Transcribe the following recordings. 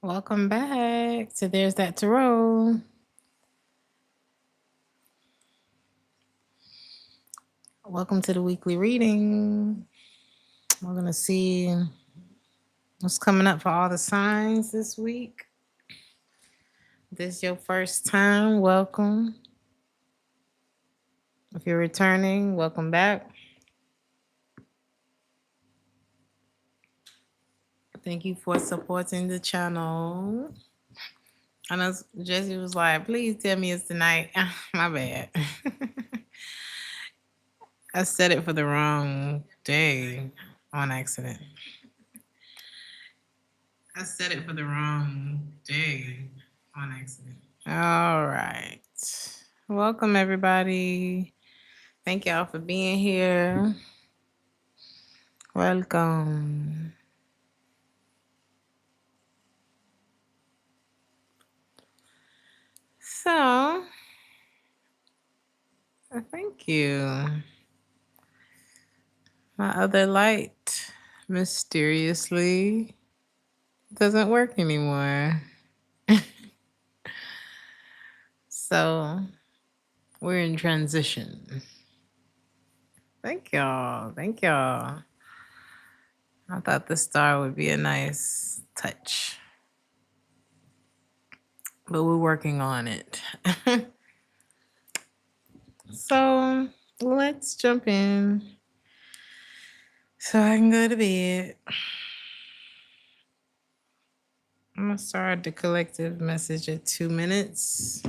Welcome back to There's That Tarot. Welcome to the weekly reading. We're going to see what's coming up for all the signs this week. If this is your first time, welcome. If you're returning, welcome back. Thank you for supporting the channel. I know Jesse was like, please tell me it's tonight. My bad. I said it for the wrong day on accident. I said it for the wrong day on accident. All right. Welcome, everybody. Thank y'all for being here. Welcome. So, thank you. My other light mysteriously doesn't work anymore. So, we're in transition. Thank y'all. Thank y'all. I thought the star would be a nice touch, but we're working on it. So, let's jump in so I can go to bed. I'm going to start the collective message at 2 minutes.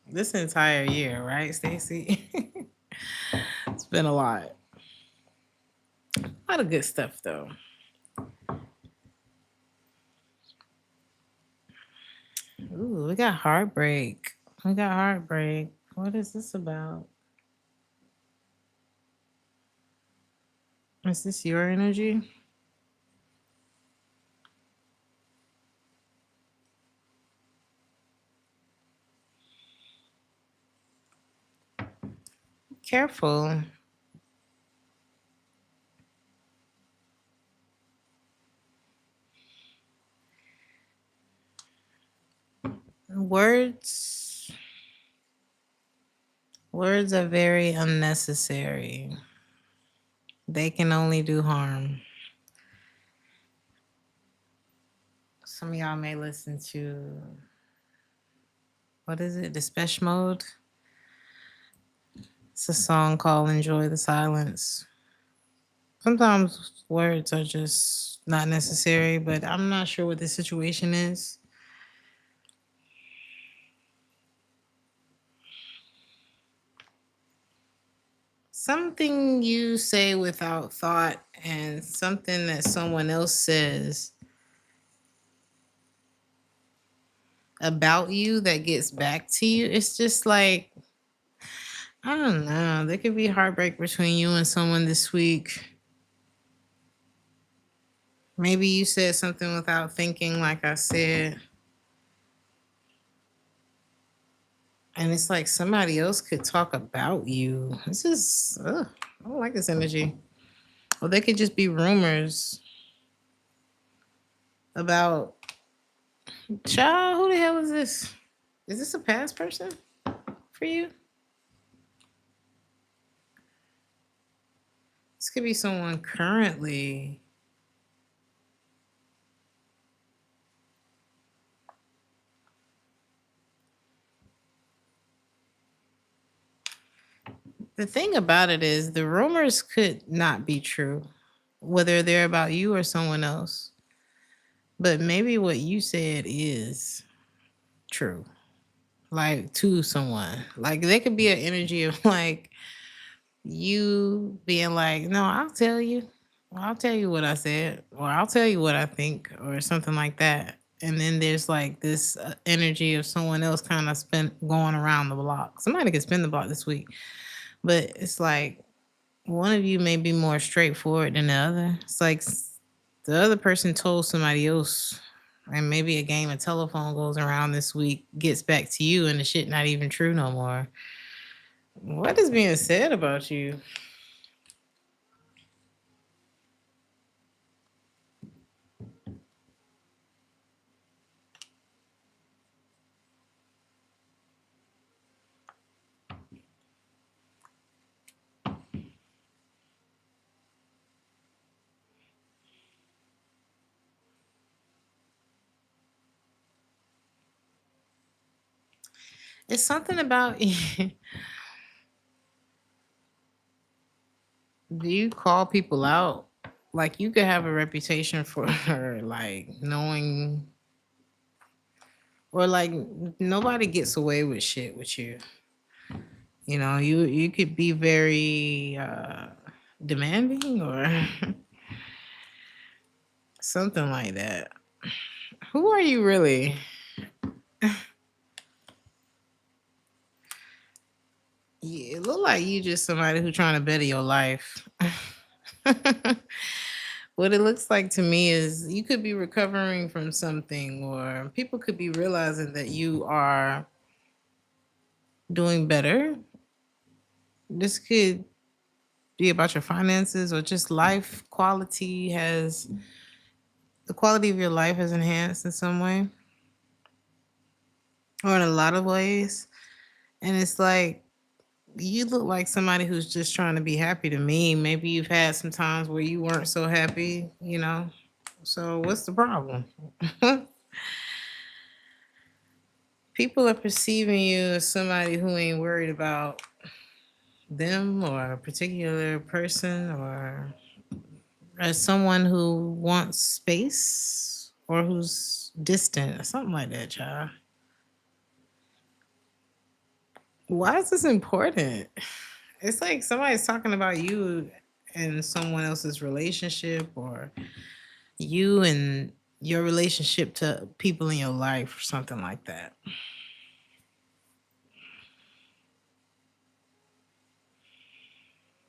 This entire year, right, Stacey? It's been a lot. A lot of good stuff, though. Ooh, we got heartbreak. We got heartbreak. What is this about? Is this your energy? Careful. Words are very unnecessary. They can only do harm. Some of y'all may listen to, what is it, Depeche Mode? It's a song called Enjoy the Silence. Sometimes words are just not necessary, but I'm not sure what the situation is. Something you say without thought and something that someone else says about you that gets back to you, it's just like, I don't know. There could be heartbreak between you and someone this week. Maybe you said something without thinking, like I said. And it's like somebody else could talk about you. This is, I don't like this energy. Or they could just be rumors about, child, who the hell is this? Is this a past person for you? This could be someone currently. The thing about it is the rumors could not be true, whether they're about you or someone else. But maybe what you said is true, like to someone. Like there could be an energy of like you being like, no, I'll tell you. Well, I'll tell you what I said, or I'll tell you what I think, or something like that. And then there's like this energy of someone else kind of going around the block. Somebody could spin the block this week, but it's like one of you may be more straightforward than the other. It's like the other person told somebody else, and maybe a game of telephone goes around this week, gets back to you, and the shit not even true no more. What is being said about you? It's something about do you call people out? Like you could have a reputation for like knowing or like nobody gets away with shit with you. You know, you could be very demanding or something like that. Who are you really? It look like you just somebody who trying to better your life. What it looks like to me is you could be recovering from something, or people could be realizing that you are doing better. This could be about your finances or just life quality has the quality of your life has enhanced in some way or in a lot of ways. And it's like you look like somebody who's just trying to be happy to me. Maybe you've had some times where you weren't so happy, you know. So what's the problem? People are perceiving you as somebody who ain't worried about them or a particular person or as someone who wants space or who's distant or something like that, child. Why is this important? It's like somebody's talking about you and someone else's relationship or you and your relationship to people in your life or something like that.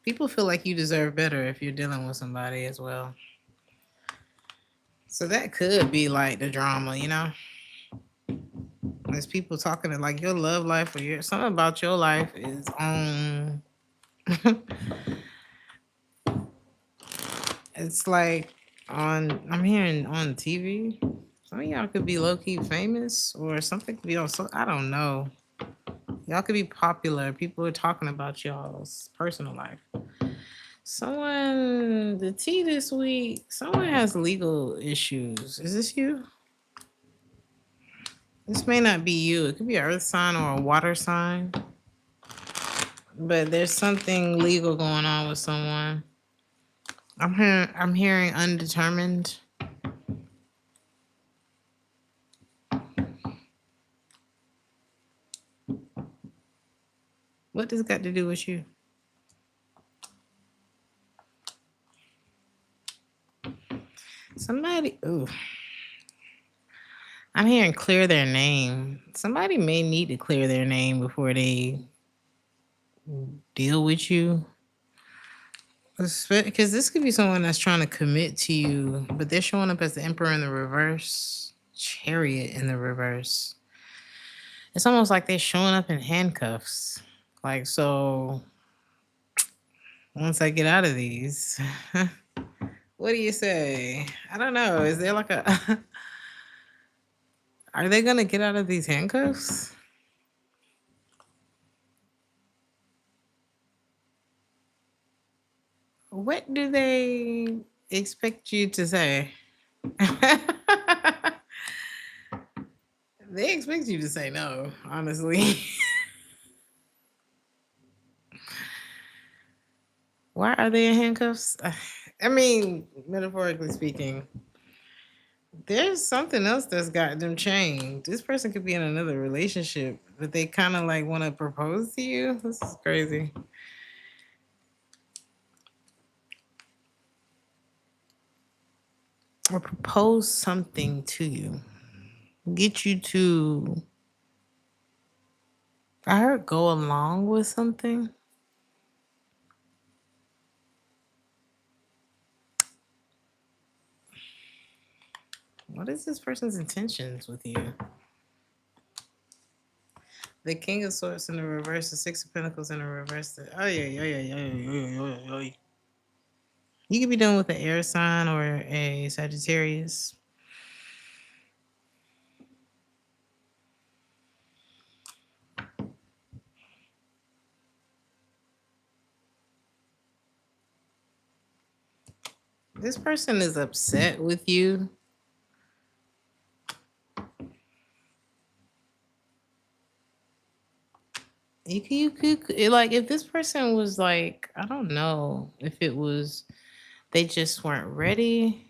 People feel like you deserve better if you're dealing with somebody as well. So that could be like the drama, you know? There's people talking to like your love life or your something about your life is on. It's like I'm hearing on TV. Some of y'all could be low key famous or something could be on so I don't know. Y'all could be popular. People are talking about y'all's personal life. Someone the tea this week, someone has legal issues. Is this you? This may not be you. It could be an earth sign or a water sign. But there's something legal going on with someone. I'm hearing undetermined. What does got to do with you? Somebody ooh. I'm hearing clear their name. Somebody may need to clear their name before they deal with you. Because this could be someone that's trying to commit to you, but they're showing up as the Emperor in the reverse, Chariot in the reverse. It's almost like they're showing up in handcuffs. Like, so once I get out of these, what do you say? I don't know. Is there like a. Are they going to get out of these handcuffs? What do they expect you to say? They expect you to say no, honestly. Why are they in handcuffs? I mean, metaphorically speaking, there's something else that's got them chained. This person could be in another relationship, but they kind of like want to propose to you. This is crazy. Or propose something to you. Get you to, I heard go along with something. What is this person's intentions with you? The King of Swords in the reverse, the Six of Pentacles in the reverse. Oh yeah. You could be dealing with an air sign or a Sagittarius. This person is upset with you. Like if this person was like, I don't know if it was they just weren't ready.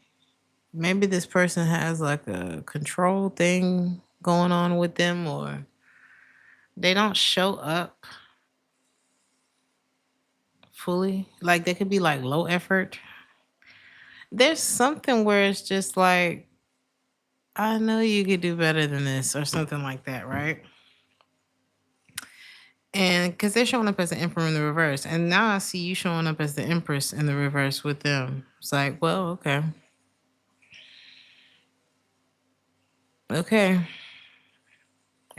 Maybe this person has like a control thing going on with them, or they don't show up fully. Like they could be like low effort. There's something where it's just like, I know you could do better than this, or something like that, right? And because they're showing up as the emperor in the reverse. And now I see you showing up as the empress in the reverse with them. It's like, well, okay. Okay.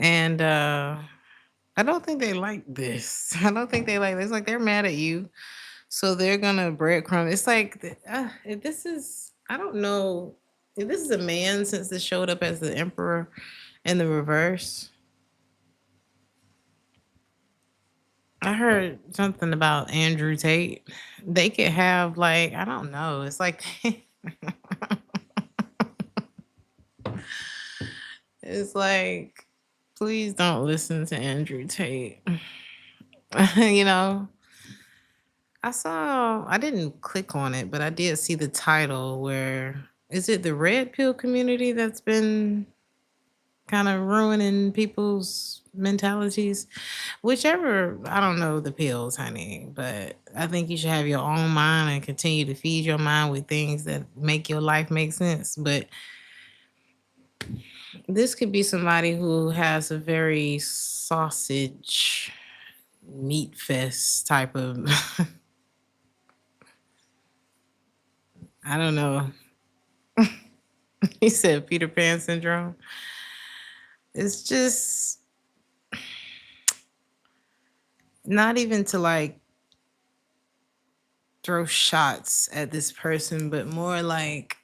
And I don't think they like this. I don't think they like this. Like they're mad at you. So they're gonna breadcrumb. It's like if this is, I don't know if this is a man, since this showed up as the emperor in the reverse. I heard something about Andrew Tate. They could have like, I don't know. It's like it's like, please don't listen to Andrew Tate. you know, I didn't click on it, but I did see the title where, is it the red pill community that's been kind of ruining people's mentalities? Whichever, I don't know the pills, honey, but I think you should have your own mind and continue to feed your mind with things that make your life make sense. But this could be somebody who has a very sausage meat fest type of I don't know. He said Peter Pan syndrome. It's just not even to like throw shots at this person, but more like,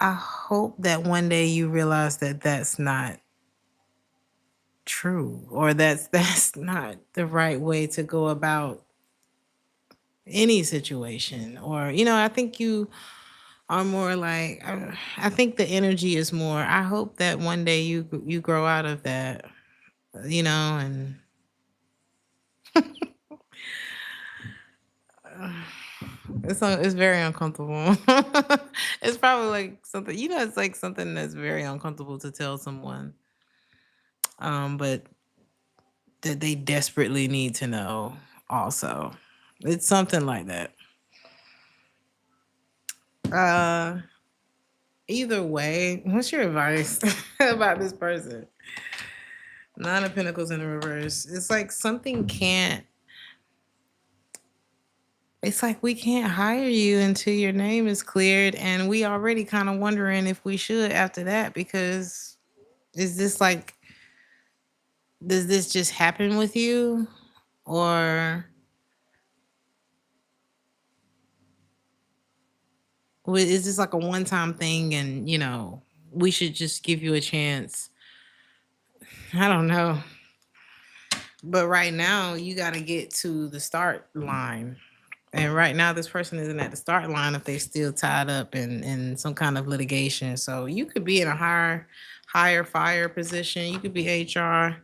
I hope that one day you realize that that's not true, or that's not the right way to go about any situation. Or I think you are more like, I think the energy is more, I hope that one day you grow out of that, and it's very uncomfortable. It's probably like something, it's like something that's very uncomfortable to tell someone, but that they desperately need to know also. It's something like that. Uh Either way, what's your advice about this person? Nine of Pentacles in the reverse. It's like something can't, it's like we can't hire you until your name is cleared. And we already kind of wondering if we should after that, because is this like, does this just happen with you? Or is this like a one-time thing, and we should just give you a chance? I don't know. But right now, you got to get to the start line. And right now, this person isn't at the start line if they still tied up in some kind of litigation. So you could be in a higher fire position. You could be HR,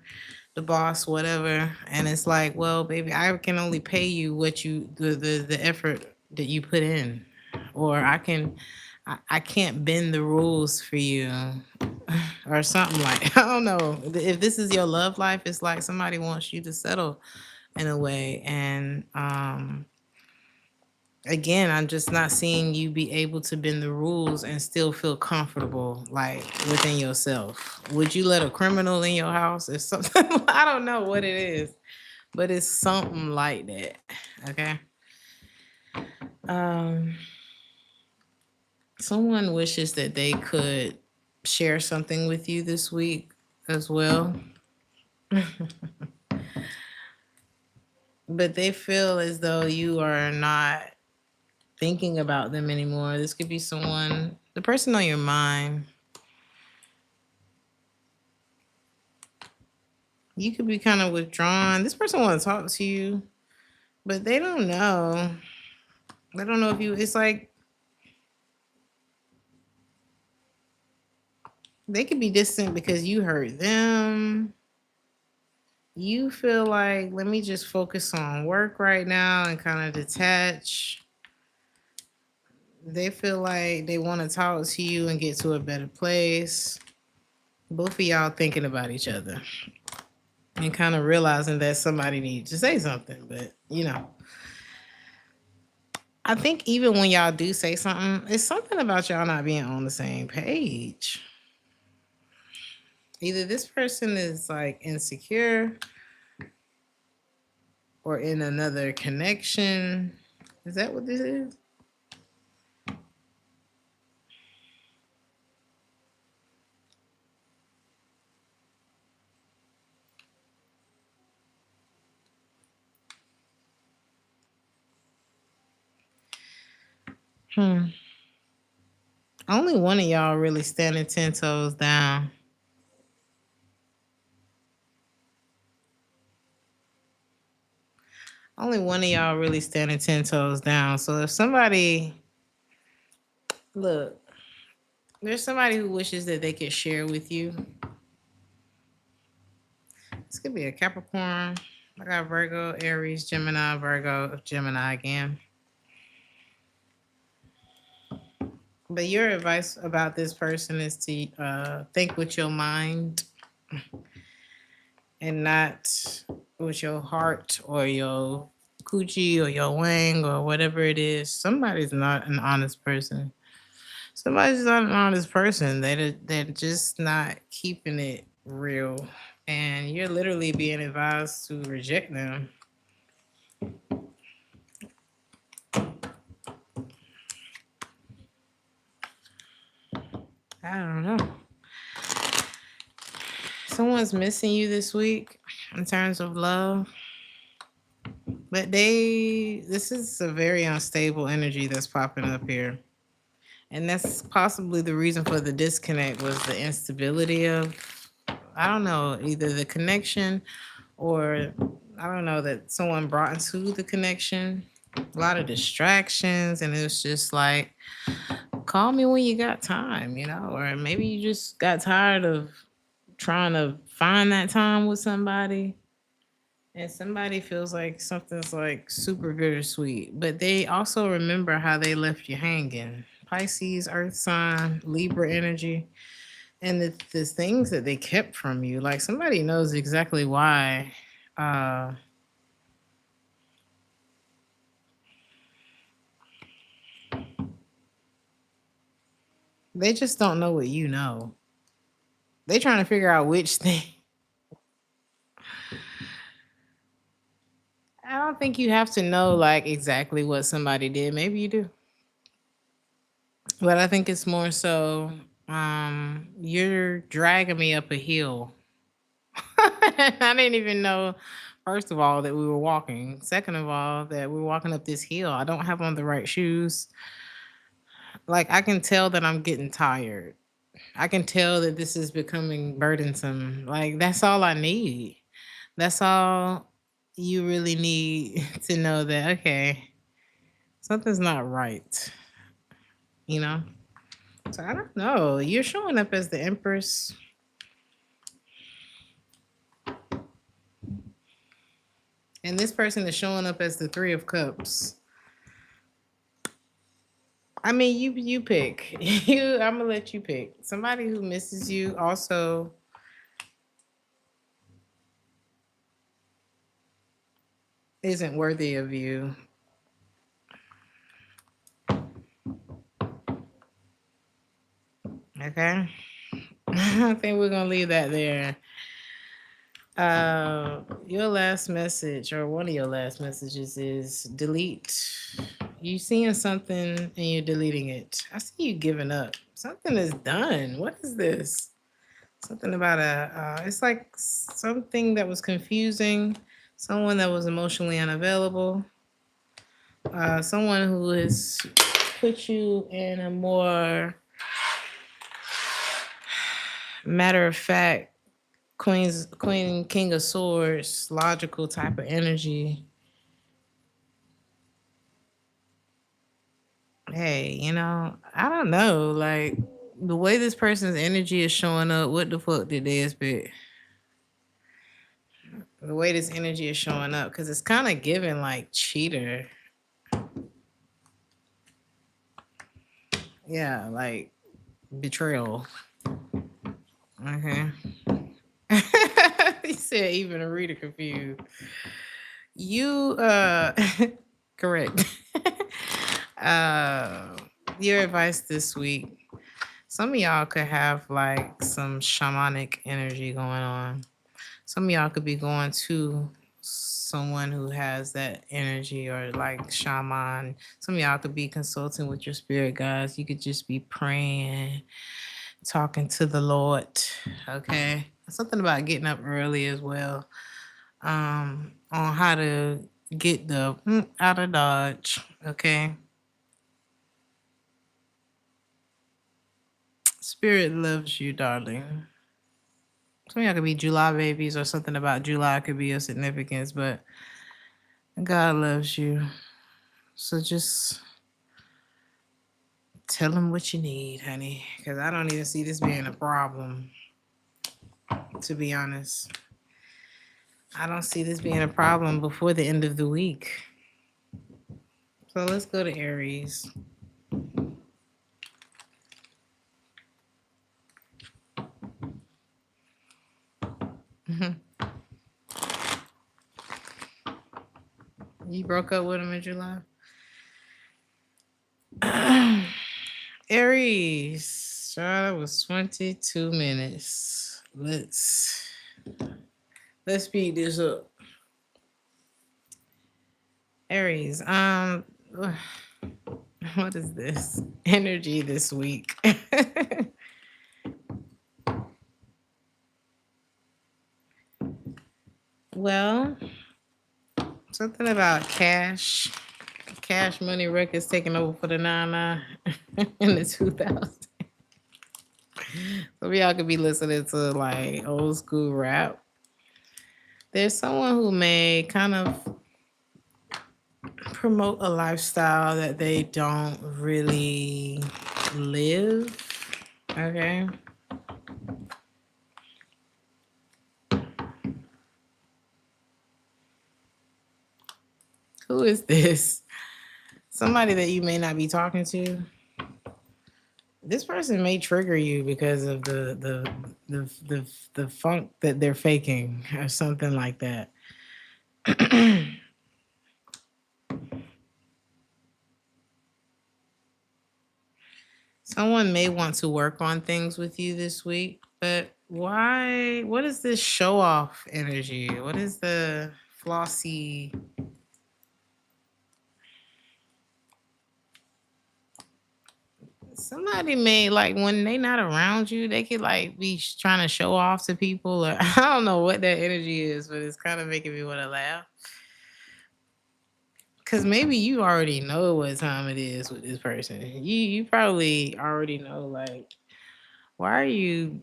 the boss, whatever. And it's like, well, baby, I can only pay you what the effort that you put in, or I can't bend the rules for you, or something like, I don't know. If this is your love life, it's like somebody wants you to settle in a way. And again, I'm just not seeing you be able to bend the rules and still feel comfortable, like within yourself. Would you let a criminal in your house? If something, I don't know what it is, but it's something like that. Okay. Um, Someone wishes that they could share something with you this week as well. But they feel as though you are not thinking about them anymore. This could be someone, the person on your mind. You could be kind of withdrawn. This person wants to talk to you, but they don't know. They don't know if you, it's like they could be distant because you hurt them. You feel like, let me just focus on work right now and kind of detach. They feel like they want to talk to you and get to a better place. Both of y'all thinking about each other and kind of realizing that somebody needs to say something. But, I think even when y'all do say something, it's something about y'all not being on the same page. Either this person is like insecure or in another connection. Is that what this is? Hmm. Only one of y'all really standing 10 toes down. Only one of y'all really standing 10 toes down. So if somebody, look, there's somebody who wishes that they could share with you. This could be a Capricorn. I got Virgo, Aries, Gemini, Virgo, Gemini again. But your advice about this person is to think with your mind and not with your heart or your coochie or your wang or whatever it is. Somebody's not an honest person. Somebody's not an honest person. They're just not keeping it real. And you're literally being advised to reject them. I don't know. Someone's missing you this week in terms of love. But this is a very unstable energy that's popping up here. And that's possibly the reason for the disconnect was the instability of, I don't know, either the connection or I don't know that someone brought into the connection. A lot of distractions, and it was just like, call me when you got time, or maybe you just got tired of trying to find that time with somebody. And somebody feels like something's like super bittersweet, but they also remember how they left you hanging. Pisces, Earth sign, Libra energy, and the things that they kept from you. Like somebody knows exactly why. Uh, they just don't know what you know. They trying to figure out which thing. I don't think you have to know like exactly what somebody did. Maybe you do. But I think it's more so you're dragging me up a hill. I didn't even know, first of all, that we were walking. Second of all, that we're walking up this hill. I don't have on the right shoes. Like, I can tell that I'm getting tired. I can tell that this is becoming burdensome. Like, that's all I need. That's all you really need to know that, okay, something's not right, you know? So I don't know. You're showing up as the Empress. And this person is showing up as the Three of Cups. I mean, you pick. I'm gonna let you pick. Somebody who misses you also isn't worthy of you. Okay. I think we're gonna leave that there. Your last message or one of your last messages is delete. You seeing something and you're deleting it. I see you giving up. Something is done. What is this? Something about it's like something that was confusing, someone that was emotionally unavailable, someone who has put you in a more matter of fact, queen, king of swords, logical type of energy. Hey, I don't know, like the way this person's energy is showing up. What the fuck did they expect? The way this energy is showing up, because it's kind of giving like cheater. Yeah, like betrayal. Okay. He said even a reader confused. You correct. uh your advice this week. Some of y'all could have like some shamanic energy going on. Some of y'all could be going to someone who has that energy or like shaman. Some of y'all could be consulting with your spirit guides. You could just be praying, talking to the Lord. Okay. Something about getting up early as well. On how to get the out of Dodge. Okay. Spirit loves you, darling. Some of y'all could be July babies or something about July could be of significance, but God loves you. So just tell him what you need, honey. Because I don't even see this being a problem, to be honest. I don't see this being a problem before the end of the week. So let's go to Aries. You broke up with him in July? Aries. That was 22 minutes. Let's speed this up. Aries. What is this? Energy this week. Well, something about cash. Cash Money Records taking over for the 99 in the 2000s. Some of y'all could be listening to like old school rap. There's someone who may kind of promote a lifestyle that they don't really live. Okay. Who is this? Somebody that you may not be talking to. This person may trigger you because of the funk that they're faking or something like that. Someone may want to work on things with you this week, but why? What is this show off energy? What is the flossy? Somebody may like when they not around you, they could like be trying to show off to people, or I don't know what that energy is, but it's kind of making me want to laugh. Cause maybe you already know what time it is with this person. You probably already know like, why are you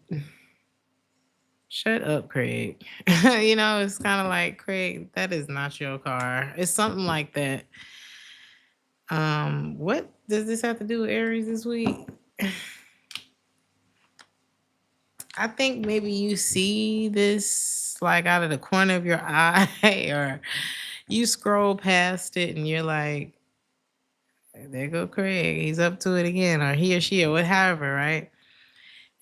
shut up, Craig? It's kind of like, Craig, that is not your car. It's something like that. What does this have to do with Aries this week? I think maybe you see this like out of the corner of your eye, or you scroll past it and you're like, there go Craig, he's up to it again, or he or she, or whatever, right?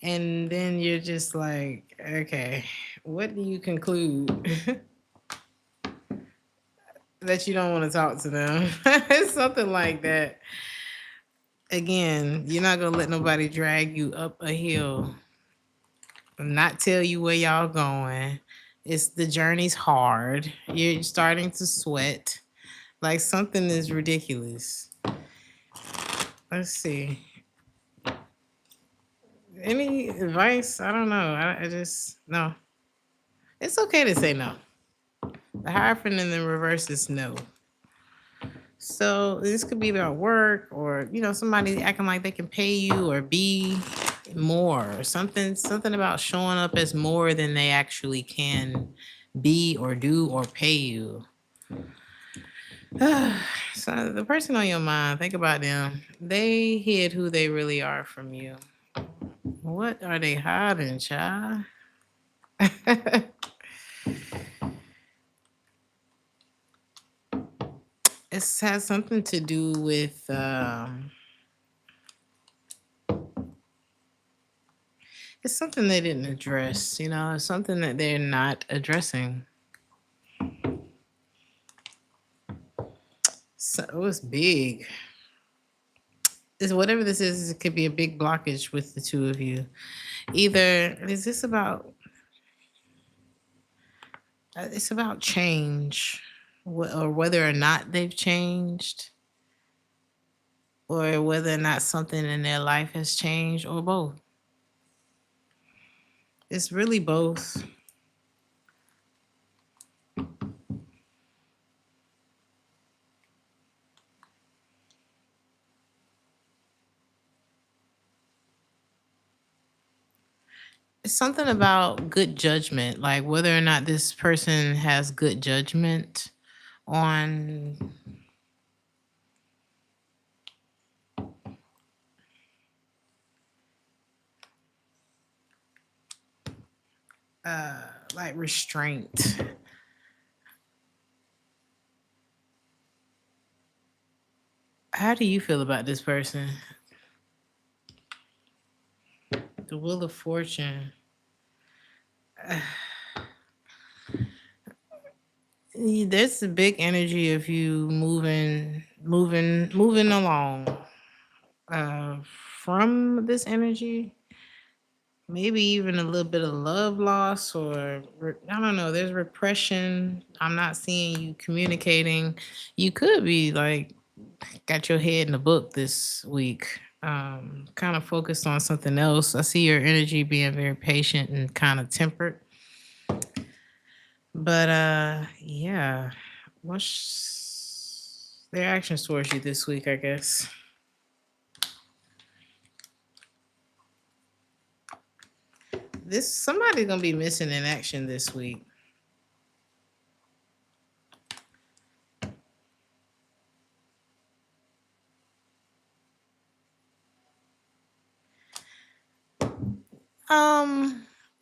And then you're just like, okay, what do you conclude? That you don't want to talk to them. It's something like that. Again, you're not gonna let nobody drag you up a hill, not tell you where y'all going. It's the journey's hard. You're starting to sweat. Like something is ridiculous. Let's see. Any advice? I don't know. I just no. It's okay to say no. The Hierophant in the reverse is no. So this could be about work, or somebody acting like they can pay you or be more, or something about showing up as more than they actually can be or do or pay you. So the person on your mind, think about them. They hid who they really are from you. What are they hiding, child? It has something to do with it's something they didn't address, it's something that they're not addressing. So it was big. It's whatever this is, it could be a big blockage with the two of you. Either is this about it's about change, or whether or not they've changed, or whether or not something in their life has changed, or both. It's really both. It's something about good judgment, like whether or not this person has good judgment on like restraint. How do you feel about this person? The Wheel of Fortune. There's a big energy of you moving along. From this energy, maybe even a little bit of love loss, or I don't know. There's repression. I'm not seeing you communicating. You could be like got your head in the book this week. Kind of focused on something else. I see your energy being very patient and kind of tempered. But yeah. What's their actions towards you this week, I guess? This somebody's gonna be missing in action this week.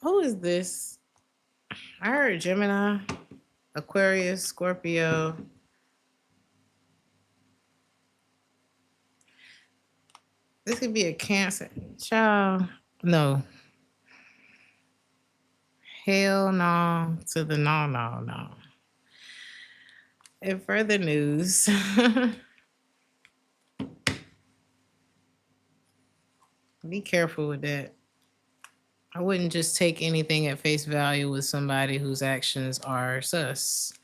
Who is this? I heard Gemini, Aquarius, Scorpio. This could be a Cancer. Child. No. Hell no to the no, no, no. In further news, be careful with that. I wouldn't just take anything at face value with somebody whose actions are sus.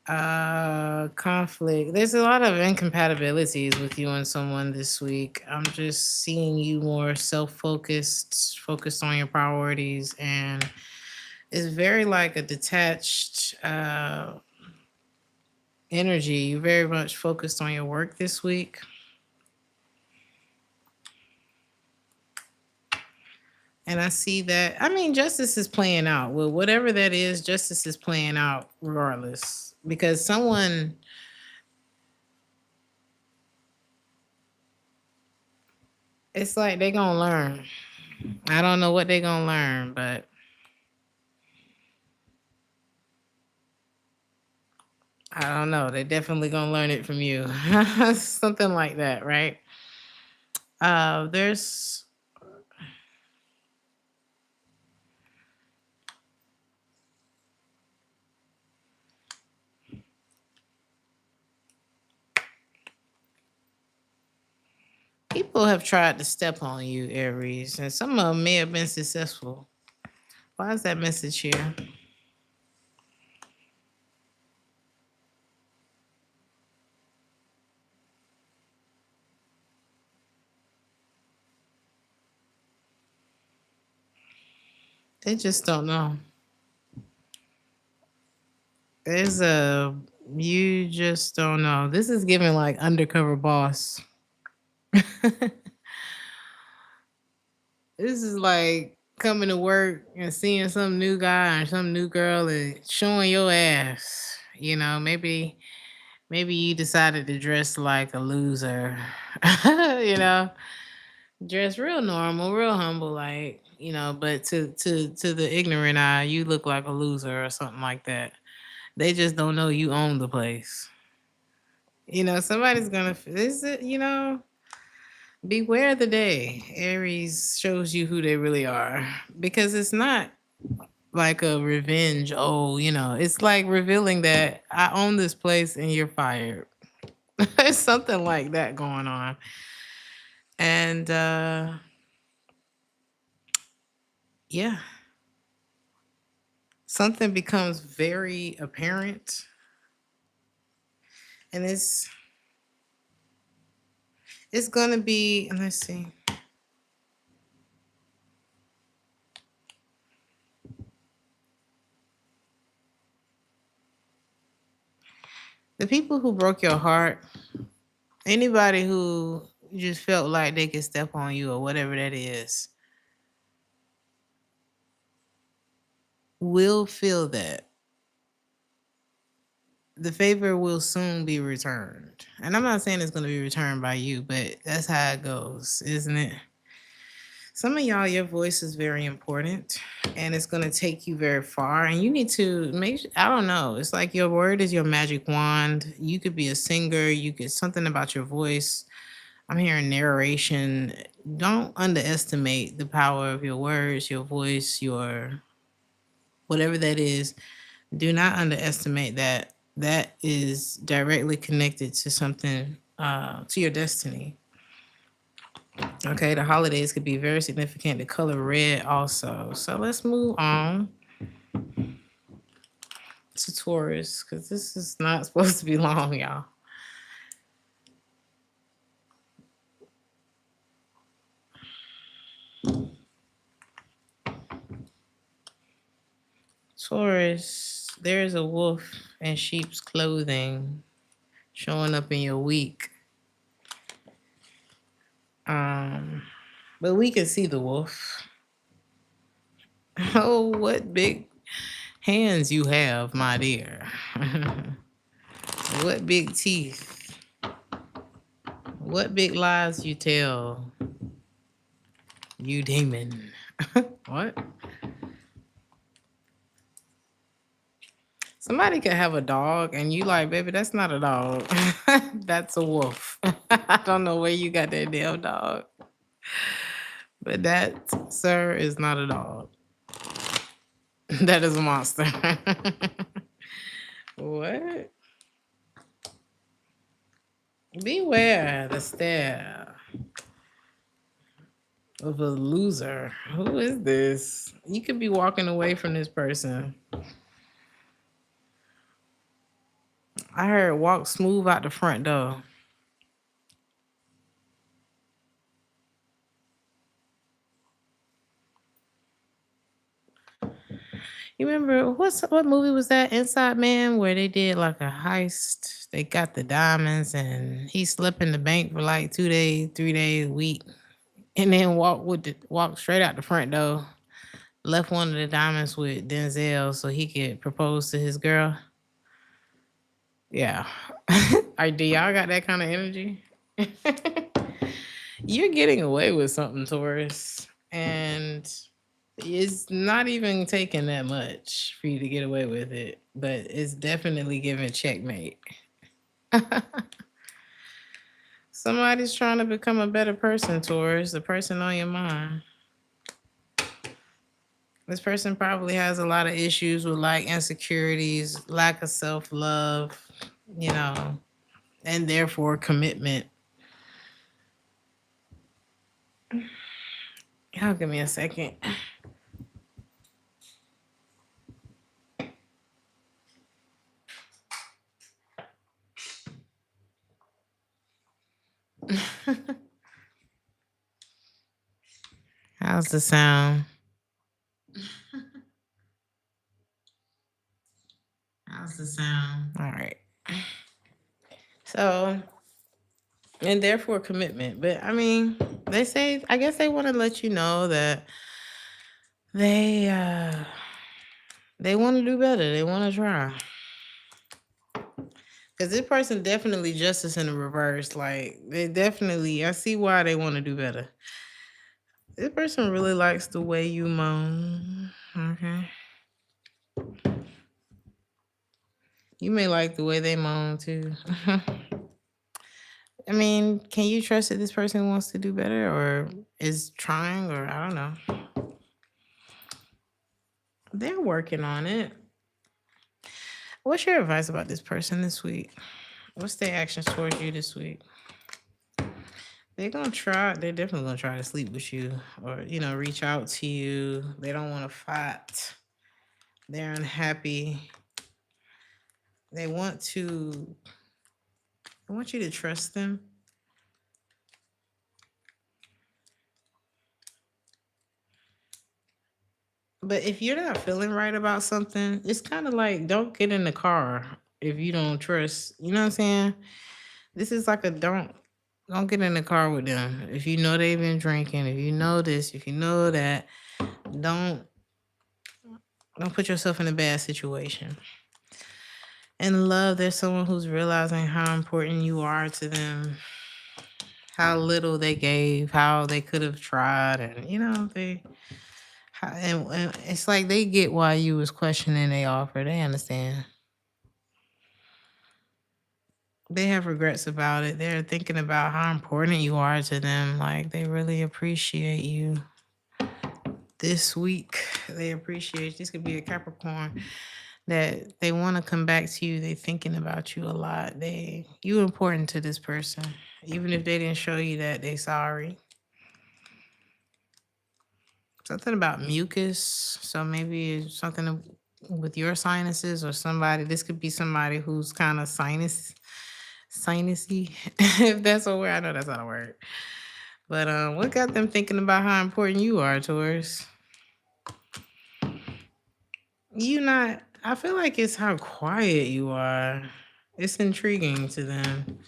Conflict. There's a lot of incompatibilities with you and someone this week. I'm just seeing you more self-focused, focused on your priorities, and it's very like a detached energy. You're very much focused on your work this week. And I see that. I mean, justice is playing out. Well, whatever that is, justice is playing out regardless. Because someone, it's like they're going to learn. I don't know what they're going to learn, but I don't know. They're definitely going to learn it from you. Something like that, right? There's people have tried to step on you, Aries, and some of them may have been successful. Why is that message here? They just don't know. There's a you just don't know. This is giving like undercover boss. This is like coming to work and seeing some new guy or some new girl and showing your ass. Maybe you decided to dress like a loser. you know, dress real normal, real humble, like but to the ignorant eye, you look like a loser or something like that. They just don't know you own the place. Somebody's gonna is it, beware the day Aries shows you who they really are. Because it's not like a revenge. Oh, it's like revealing that I own this place and you're fired. There's something like that going on. And yeah, something becomes very apparent. And it's gonna be, let's see. The people who broke your heart, anybody who just felt like they could step on you or whatever that is, will feel that. The favor will soon be returned. And I'm not saying it's going to be returned by you, but that's how it goes, isn't it? Some of y'all, your voice is very important and it's going to take you very far. And you need to I don't know. It's like your word is your magic wand. You could be a singer, you could something about your voice. I'm hearing narration. Don't underestimate the power of your words, your voice, your whatever that is. Do not underestimate that. That is directly connected to something, to your destiny. Okay, the holidays could be very significant. The color red also. So let's move on to Taurus because this is not supposed to be long, y'all. Taurus, there's a wolf in sheep's clothing showing up in your week. But we can see the wolf. Oh, what big hands you have, my dear. What big teeth. What big lies you tell, you demon. What? Somebody could have a dog and you like, baby, that's not a dog. That's a wolf. I don't know where you got that damn dog. But that, sir, is not a dog. That is a monster. What? Beware the stare of a loser. Who is this? You could be walking away from this person. I heard walk smooth out the front door. You remember what movie was that? Inside Man, where they did like a heist. They got the diamonds, and he slept in the bank for like 2 days, 3 days, a week, and then walked straight out the front door. Left one of the diamonds with Denzel so he could propose to his girl. Yeah, do y'all got that kind of energy? You're getting away with something, Taurus, and it's not even taking that much for you to get away with it, but it's definitely giving checkmate. Somebody's trying to become a better person, Taurus, the person on your mind. This person probably has a lot of issues with like insecurities, lack of self-love, and therefore commitment. Y'all give me a second. How's the sound? How's the sound? All right. So, and therefore commitment. But I mean, I guess they want to let you know that they want to do better. They want to try. Because this person definitely justice in the reverse. Like I see why they want to do better. This person really likes the way you moan. Okay. You may like the way they moan too. I mean, can you trust that this person wants to do better or is trying, or I don't know. They're working on it. What's your advice about this person this week? What's their actions towards you this week? They're gonna try. They're definitely gonna try to sleep with you, or reach out to you. They don't want to fight. They're unhappy. They want to. I want you to trust them. But if you're not feeling right about something, it's kind of like don't get in the car if you don't trust. You know what I'm saying? This is like a don't get in the car with them. If you know they've been drinking, if you know this, if you know that, don't don't put yourself in a bad situation. In love, there's someone who's realizing how important you are to them, how little they gave, how they could have tried, and and it's like they get why you was questioning they offer. They understand. They have regrets about it. They're thinking about how important you are to them. Like they really appreciate you. This week, they appreciate. This could be a Capricorn that they want to come back to you. They thinking about you a lot. You important to this person, even if they didn't show you that. They sorry. Something about mucus. So maybe it's something with your sinuses or somebody. This could be somebody who's kind of sinusy. If that's a word, I know that's not a word. But what got them thinking about how important you are, Taurus? I feel like it's how quiet you are. It's intriguing to them.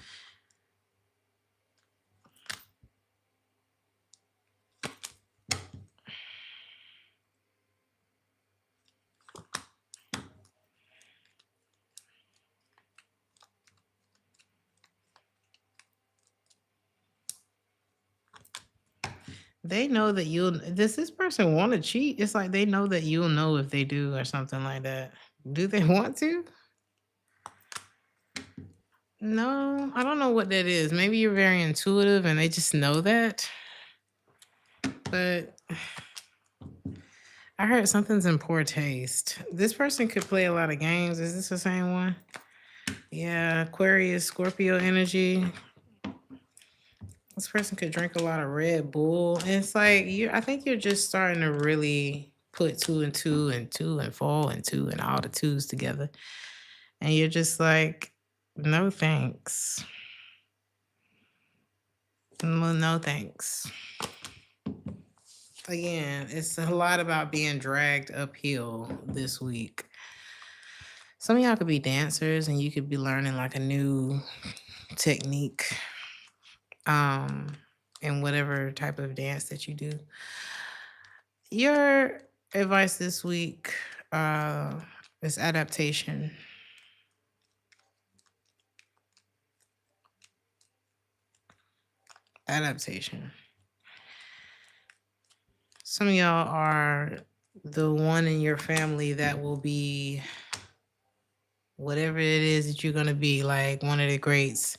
They know that does this person want to cheat? It's like they know that you'll know if they do or something like that. Do they want to? No, I don't know what that is. Maybe you're very intuitive and they just know that. But I heard something's in poor taste. This person could play a lot of games. Is this the same one? Yeah, Aquarius, Scorpio energy. This person could drink a lot of Red Bull. And it's like I think you're just starting to really put two and two and two and four and two and all the twos together. And you're just like, no thanks. No thanks. Again, it's a lot about being dragged uphill this week. Some of y'all could be dancers and you could be learning like a new technique in whatever type of dance that you do. Your advice this week is adaptation. Adaptation. Some of y'all are the one in your family that will be whatever it is that you're going to be, like one of the greats.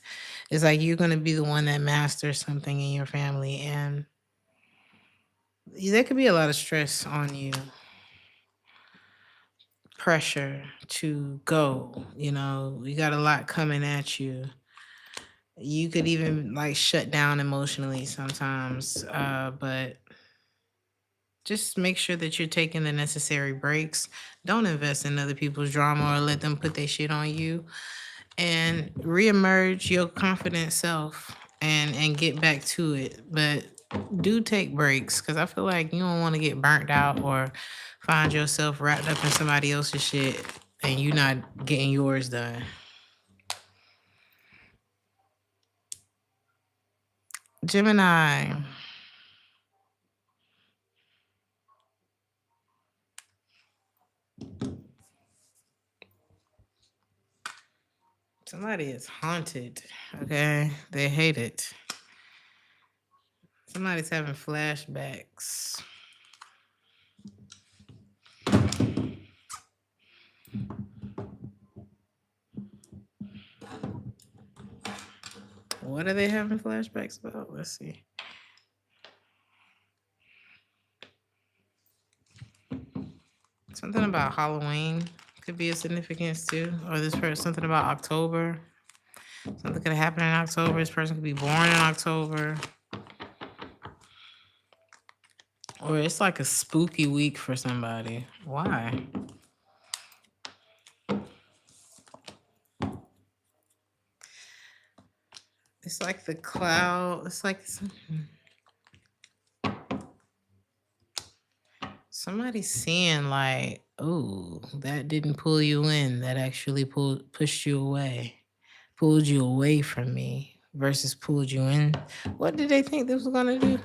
It's like you're going to be the one that masters something in your family, and there could be a lot of stress on you, pressure to go. You got a lot coming at you. You could even like shut down emotionally sometimes, but just make sure that you're taking the necessary breaks. Don't invest in other people's drama or let them put their shit on you. And reemerge your confident self and get back to it. But do take breaks, because I feel like you don't want to get burnt out or find yourself wrapped up in somebody else's shit and you not getting yours done. Gemini. Somebody is haunted. Okay. They hate it. Somebody's having flashbacks. What are they having flashbacks about? Let's see. Something about Halloween could be a significance too. Or this person, something about October. Something could happen in October. This person could be born in October. Or it's like a spooky week for somebody. Why? It's like the cloud. It's like somebody's seeing like, oh, that didn't pull you in. That actually pushed you away. Pulled you away from me versus pulled you in. What did they think this was gonna do?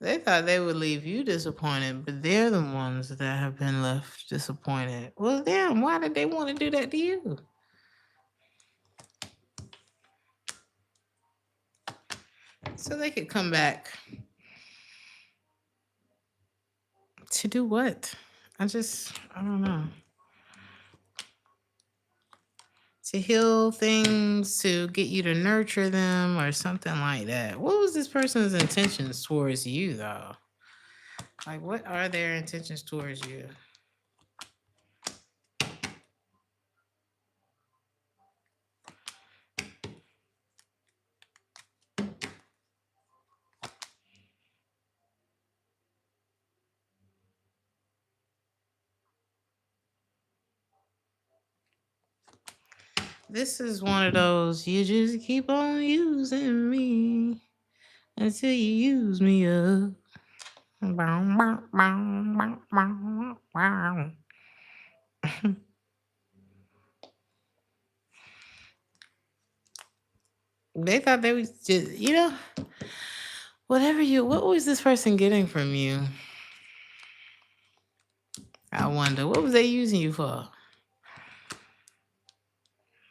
They thought they would leave you disappointed, but they're the ones that have been left disappointed. Well, damn, why did they want to do that to you? So they could come back. To do what? I don't know. To heal things, to get you to nurture them, or something like that. What was this person's intentions towards you, though? Like, what are their intentions towards you? This is one of those, you just keep on using me until you use me up. They thought they was just, what was this person getting from you? I wonder, what was they using you for?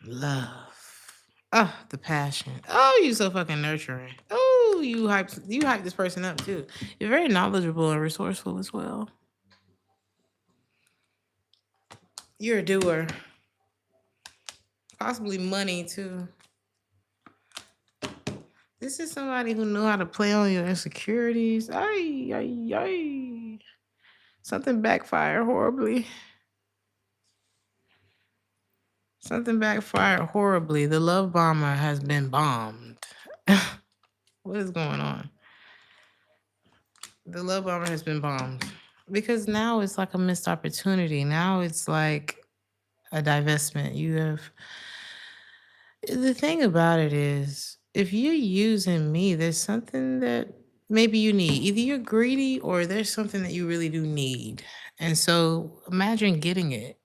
Love. Oh, the passion. Oh, you so fucking nurturing. Oh, you hype this person up too. You're very knowledgeable and resourceful as well. You're a doer. Possibly money too. This is somebody who knew how to play on your insecurities. Ay, ay, ay. Something backfired horribly. Something backfired horribly. The love bomber has been bombed. What is going on? The love bomber has been bombed. Because now it's like a missed opportunity. Now it's like a divestment. The thing about it is, if you're using me, there's something that maybe you need. Either you're greedy or there's something that you really do need. And so imagine getting it.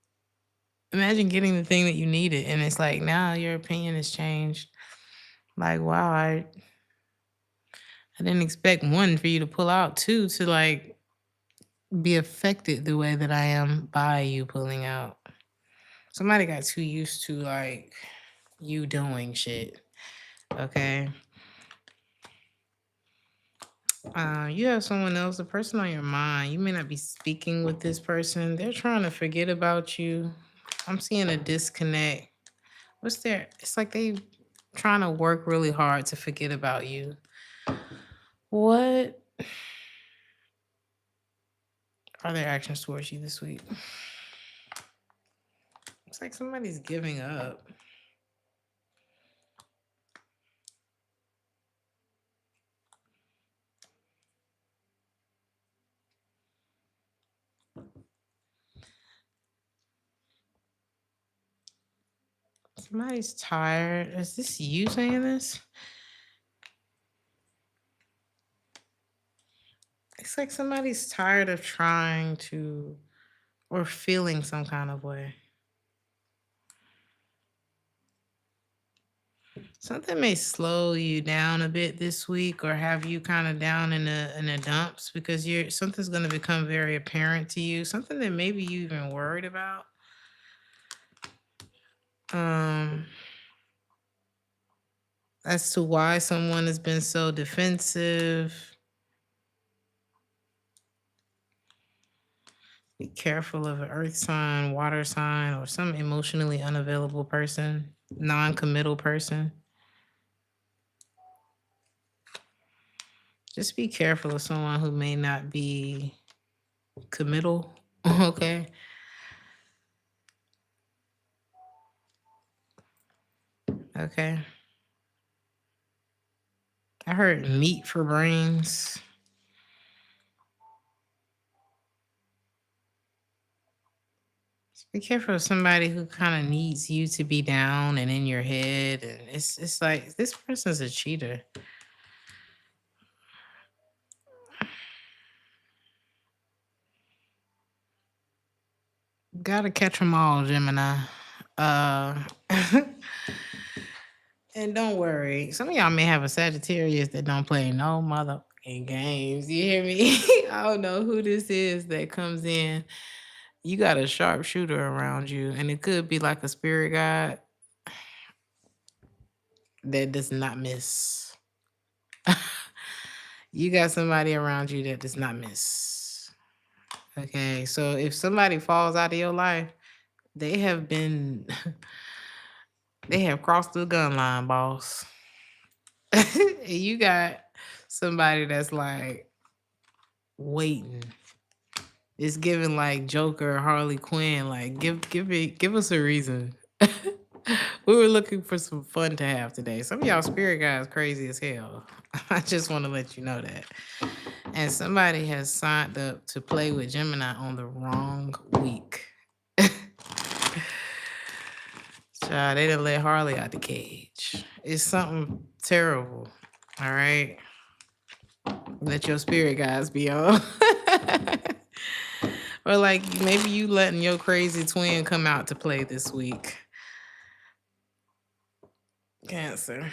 Imagine getting the thing that you needed. And it's like, now your opinion has changed. Like, wow, I didn't expect one for you to pull out, two to like be affected the way that I am by you pulling out. Somebody got too used to like you doing shit. Okay. You have someone else, a person on your mind. You may not be speaking with this person. They're trying to forget about you. I'm seeing a disconnect. It's like they trying to work really hard to forget about you. What are their actions towards you this week? It's like somebody's giving up. Somebody's tired. Is this you saying this? It's like somebody's tired of trying to or feeling some kind of way. Something may slow you down a bit this week or have you kind of down in the dumps because something's going to become very apparent to you, something that maybe you even worried about. As to why someone has been so defensive. Be careful of an earth sign, water sign, or some emotionally unavailable person, non-committal person. Just be careful of someone who may not be committal. Okay. Okay. I heard meat for brains. Be careful of somebody who kind of needs you to be down and in your head. And it's like this person's a cheater. Gotta catch them all, Gemini. Uh and don't worry. Some of y'all may have a Sagittarius that don't play no motherfucking games. You hear me? I don't know who this is that comes in. You got a sharpshooter around you, and it could be like a spirit guide that does not miss. You got somebody around you that does not miss. Okay, so if somebody falls out of your life, they have been, they have crossed the gun line, boss. You got somebody that's like waiting. It's giving like Joker, Harley Quinn. Like give us a reason. We were looking for some fun to have today. Some of y'all spirit guys crazy as hell. I just want to let you know that. And somebody has signed up to play with Gemini on the wrong week. Child, they done let Harley out the cage. It's something terrible. All right. Let your spirit guys be on. Or like maybe you letting your crazy twin come out to play this week. Cancer.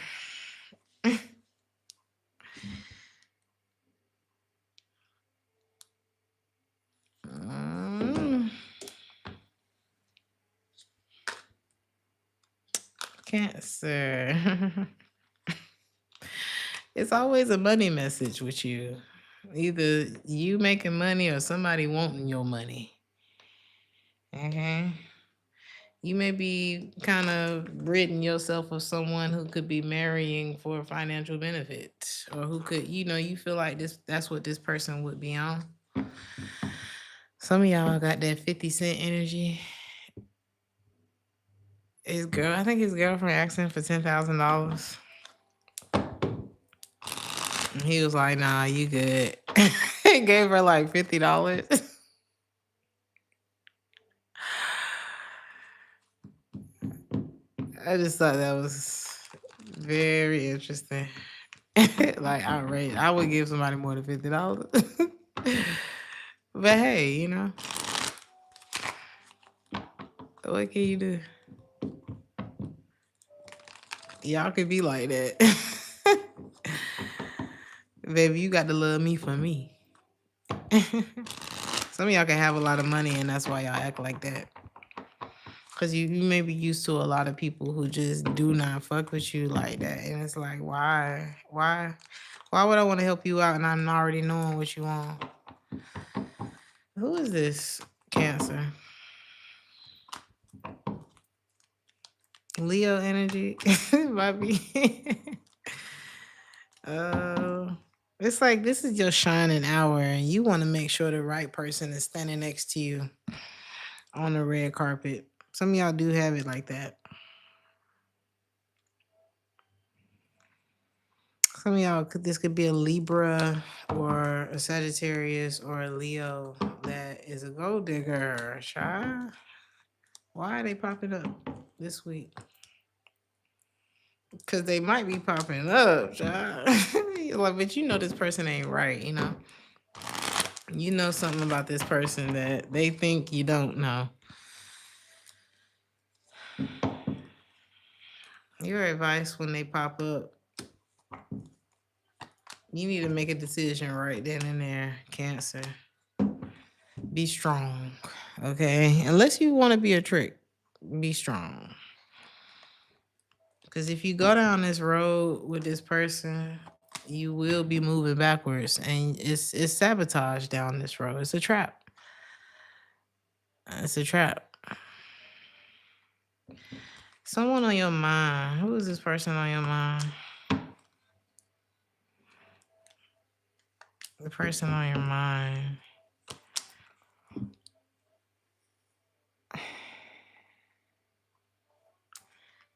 Cancer. It's always a money message with you. Either you making money or somebody wanting your money. Okay. You may be kind of ridding yourself of someone who could be marrying for financial benefit, or who could, you feel like that's what this person would be on. Some of y'all got that 50 Cent energy. I think his girlfriend asked him for $10,000. He was like, nah, you good. He gave her like $50. I just thought that was very interesting. Like outrageous. I would give somebody more than $50. But hey, what can you do? Y'all could be like that. Baby, you got to love me for me. Some of y'all can have a lot of money and that's why y'all act like that. Because you may be used to a lot of people who just do not fuck with you like that. And it's like, why? Why would I want to help you out and I'm already knowing what you want? Who is this Cancer? Leo energy? Might be. It's like this is your shining hour and you want to make sure the right person is standing next to you on the red carpet. Some of y'all do have it like that. Some of y'all, this could be a Libra or a Sagittarius or a Leo that is a gold digger. Child. Why are they popping up this week? Because they might be popping up, child. Like, but this person ain't right, You know something about this person that they think you don't know. Your advice when they pop up, you need to make a decision right then and there, Cancer. Be strong, okay? Unless you want to be a trick, be strong. Because if you go down this road with this person, you will be moving backwards, and it's sabotage down this road. It's a trap. It's a trap. Someone on your mind. Who is this person on your mind? The person on your mind.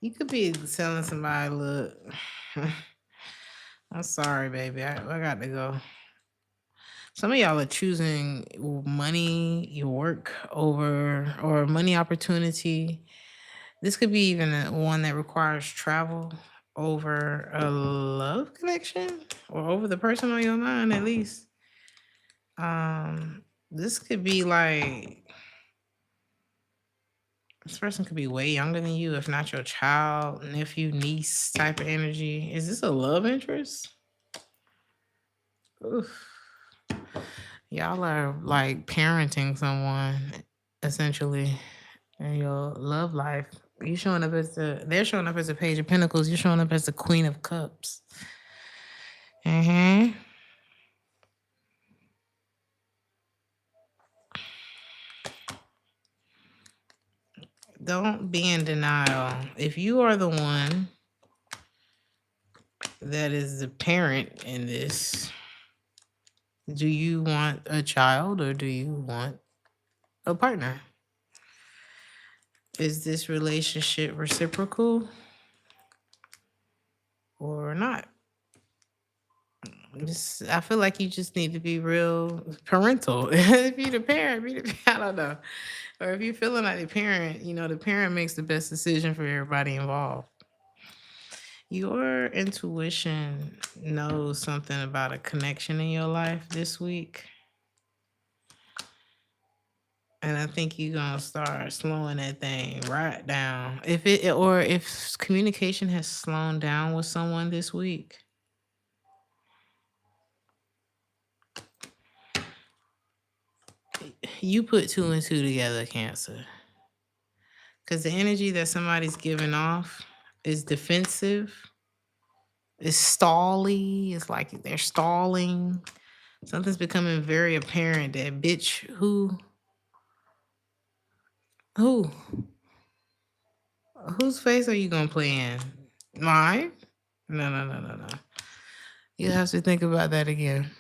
You could be telling somebody, look, I'm sorry, baby. I got to go. Some of y'all are choosing money, your work over, or money opportunity. This could be even one that requires travel over a love connection or over the person on your mind, at least. This could be like, this person could be way younger than you, if not your child, nephew, niece type of energy. Is this a love interest? Oof. Y'all are like parenting someone, essentially, in your love life. You showing up as they're showing up as a Page of Pentacles. You're showing up as the Queen of Cups. Mm-hmm. Don't be in denial. If you are the one that is the parent in this, do you want a child or do you want a partner? Is this relationship reciprocal or not? I feel like you just need to be real parental. If you're the parent, I don't know. Or if you're feeling like the parent, the parent makes the best decision for everybody involved. Your intuition knows something about a connection in your life this week. And I think you're gonna start slowing that thing right down. If communication has slowed down with someone this week, you put two and two together, Cancer. Because the energy that somebody's giving off is defensive, it's stally, it's like they're stalling. Something's becoming very apparent that bitch, who, whose face are you gonna play in? Mine? No. You have to think about that again.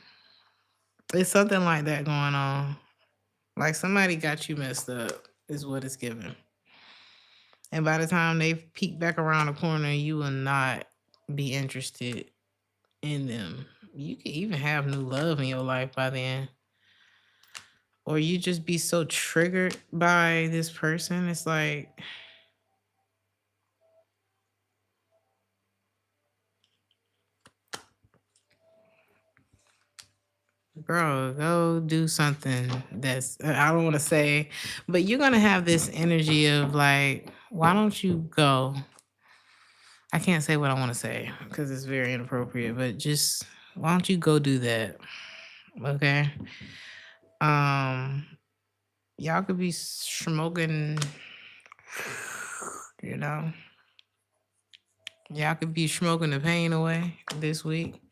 It's something like that going on. Like somebody got you messed up, is what it's giving. And by the time they peek back around the corner, you will not be interested in them. You can even have new love in your life by then. Or you just be so triggered by this person. It's like, bro, go do something that's, I don't want to say, but you're going to have this energy of like, why don't you go? I can't say what I want to say because it's very inappropriate, but just why don't you go do that? Okay. Y'all could be smoking, you know, y'all could be smoking the pain away this week,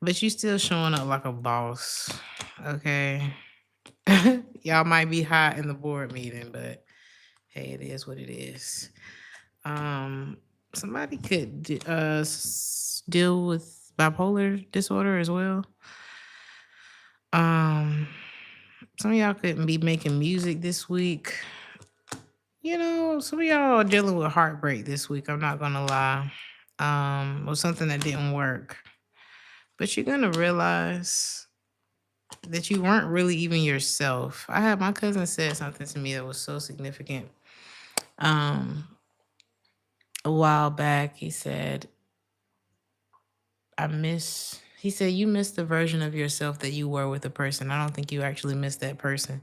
but you still showing up like a boss. Okay. Y'all might be hot in the board meeting, but hey, it is what it is. Somebody could deal with bipolar disorder as well. Some of y'all couldn't be making music this week. Some of y'all are dealing with heartbreak this week. I'm not gonna lie. Or something that didn't work. But you're gonna realize that you weren't really even yourself. I had my cousin said something to me that was so significant. A while back, he said, he said, you missed the version of yourself that you were with a person. I don't think you actually missed that person.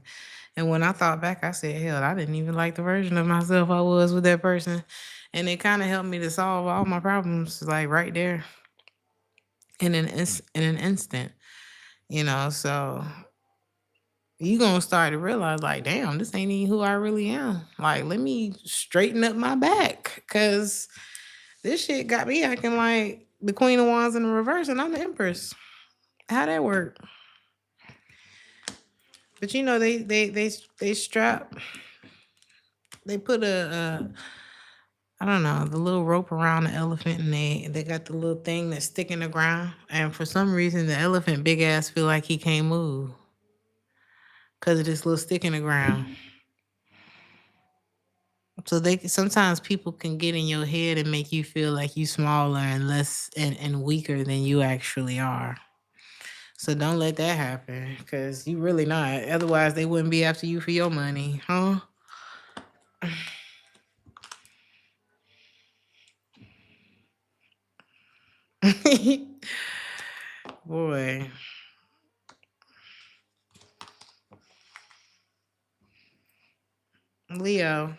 And when I thought back, I said, hell, I didn't even like the version of myself I was with that person. And it kind of helped me to solve all my problems, like right there in an instant, so you gonna start to realize like, damn, this ain't even who I really am. Like, let me straighten up my back because this shit got me acting like the Queen of Wands in the reverse and I'm the Empress. How that work? But they strap They put I don't know, the little rope around the elephant, and they got the little thing that's sticking the ground. And for some reason, the elephant big ass feel like he can't move because of this little stick in the ground. So they sometimes people can get in your head and make you feel like you smaller and less and weaker than you actually are. So don't let that happen because you really not. Otherwise, they wouldn't be after you for your money, huh? Boy, Leo.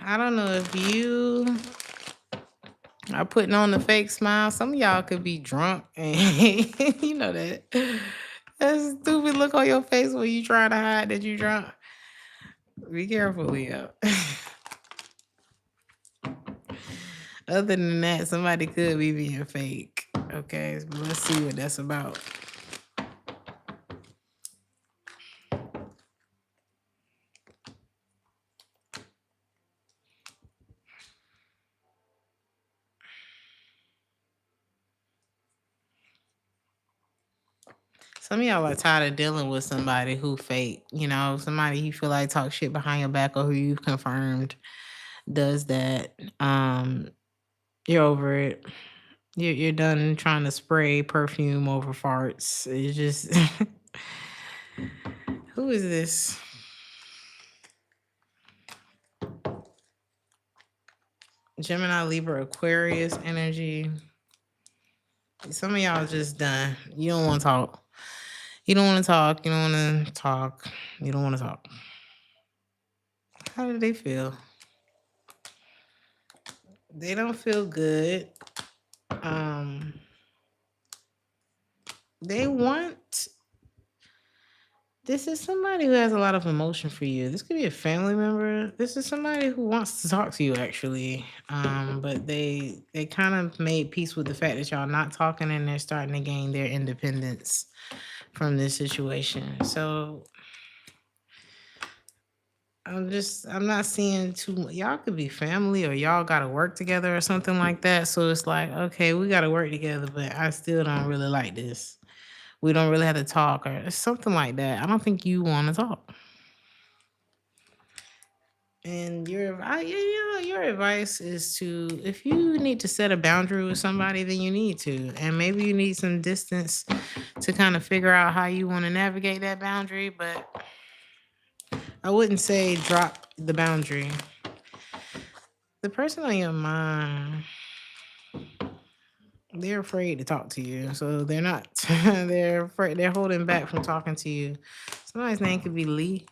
I don't know if you are putting on the fake smile. Some of y'all could be drunk, and you know that. That stupid look on your face when you trying to hide that you drunk. Be careful, Leo. Other than that, somebody could be being fake. Okay, but let's see what that's about. Some of y'all are tired of dealing with somebody who fake. You know, somebody you feel like talk shit behind your back or who you've confirmed does that. You're over it. You're done trying to spray perfume over farts. It's just who is this? Gemini, Libra, Aquarius energy. Some of y'all just done. You don't want to talk. You don't want to talk. You don't want to talk. You don't want to talk. How do they feel? They don't feel good. They want. This is somebody who has a lot of emotion for you. This could be a family member. This is somebody who wants to talk to you actually. But they kind of made peace with the fact that y'all not talking and they're starting to gain their independence from this situation. So I'm not seeing too much. Y'all could be family or y'all gotta work together or something like that. So it's like, okay, we gotta work together, but I still don't really like this. We don't really have to talk or something like that. I don't think you want to talk. And your advice is to, if you need to set a boundary with somebody, then you need to. And maybe you need some distance to kind of figure out how you want to navigate that boundary. But I wouldn't say drop the boundary. The person on your mind, they're afraid to talk to you. So they're not, they're afraid, they're holding back from talking to you. Somebody's name could be Lee.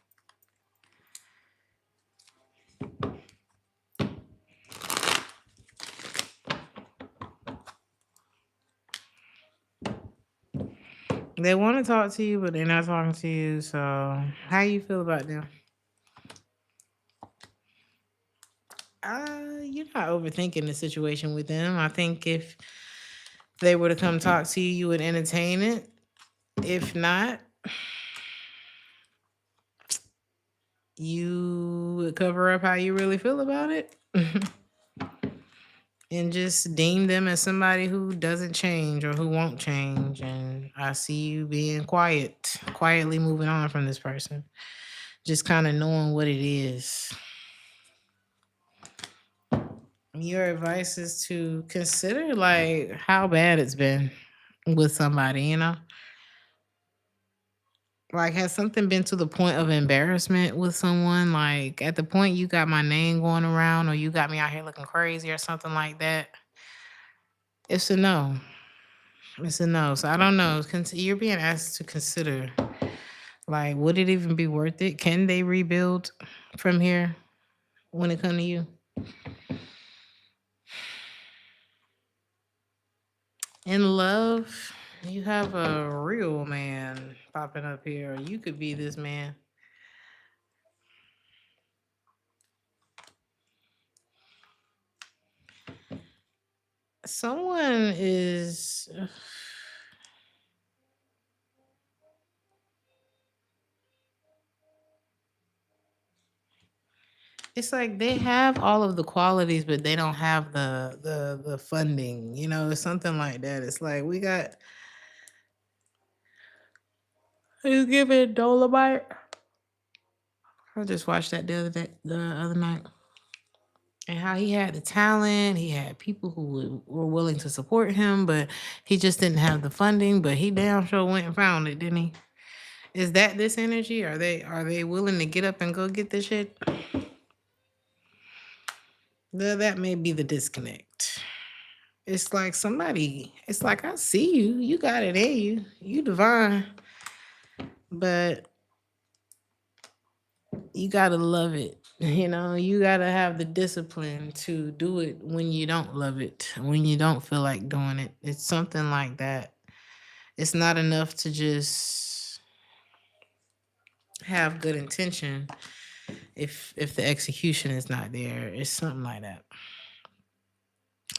They want to talk to you, but they're not talking to you. So, how you feel about them? You're not overthinking the situation with them. I think if they were to come talk to you, you would entertain it. If not, you would cover up how you really feel about it and just deem them as somebody who doesn't change or who won't change. And I see you being quietly moving on from this person, just kind of knowing what it is. Your advice is to consider like how bad it's been with somebody, you know? Like, has something been to the point of embarrassment with someone? Like, at the point you got my name going around or you got me out here looking crazy or something like that? It's a no. It's a no. So I don't know. You're being asked to consider, like, would it even be worth it? Can they rebuild from here when it come to you? In love, you have a real man popping up here. You could be this man. Someone is. It's like they have all of the qualities, but they don't have the funding. You know, it's something like that. It's like we got. You give it Dolomite. I just watched that the other night, and how he had the talent. He had people who were willing to support him, but he just didn't have the funding. But he damn sure went and found it, didn't he? Is that this energy? Are they willing to get up and go get this shit? That may be the disconnect. It's like somebody. It's like I see you. You got it in you. You divine, but you gotta love it. You know, you gotta have the discipline to do it when you don't love it, when you don't feel like doing it. It's something like that. It's not enough to just have good intention if the execution is not there. It's something like that.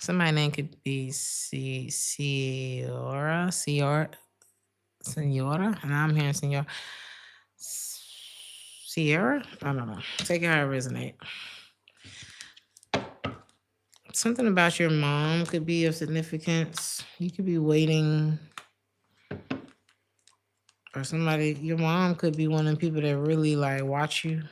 Somebody name could be Senora, and I'm hearing Senora. Sierra? I don't know. Take it how it resonate. Something about your mom could be of significance. You could be waiting, or somebody, your mom could be one of the people that really like watch you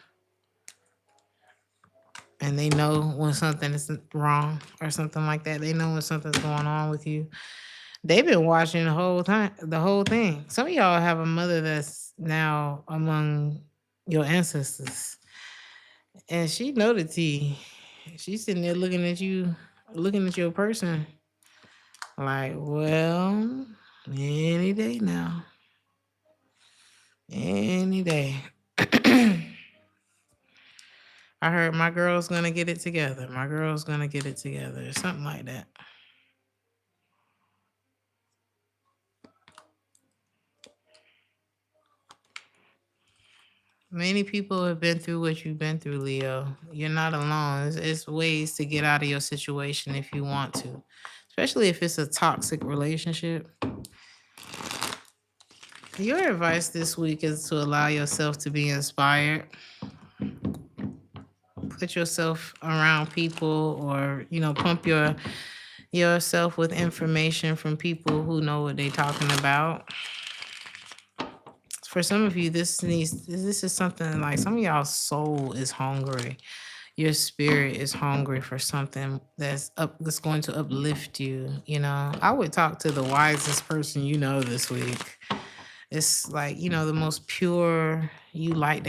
and they know when something is wrong or something like that. They know when something's going on with you. They've been watching the whole time, the whole thing. Some of y'all have a mother that's now among your ancestors, and she know the tea. She's sitting there looking at you, looking at your person, like, well, any day now, any day. I heard my girl's gonna get it together. My girl's gonna get it together. Something like that. Many people have been through what you've been through, Leo. You're not alone. It's ways to get out of your situation if you want to, especially if it's a toxic relationship. Your advice this week is to allow yourself to be inspired. Put yourself around people, or pump yourself with information from people who know what they're talking about. For some of you, this is something like some of y'all's soul is hungry. Your spirit is hungry for something that's going to uplift you. I would talk to the wisest person this week. It's like, the most pure. You like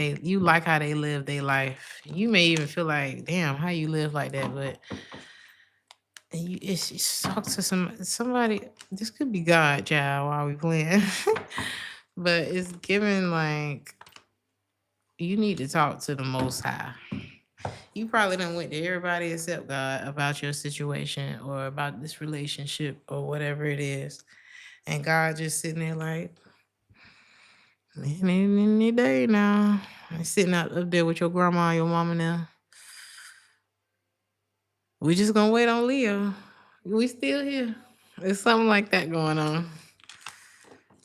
how they live their life. You may even feel like, damn, how you live like that, but it's talk to somebody. This could be God, child, while we playing. But it's given like you need to talk to the Most High. You probably done went to everybody except God about your situation or about this relationship or whatever it is. And God just sitting there like, any day now. I'm sitting up there with your grandma and your mama now. We just gonna wait on Leo. We still here. There's something like that going on.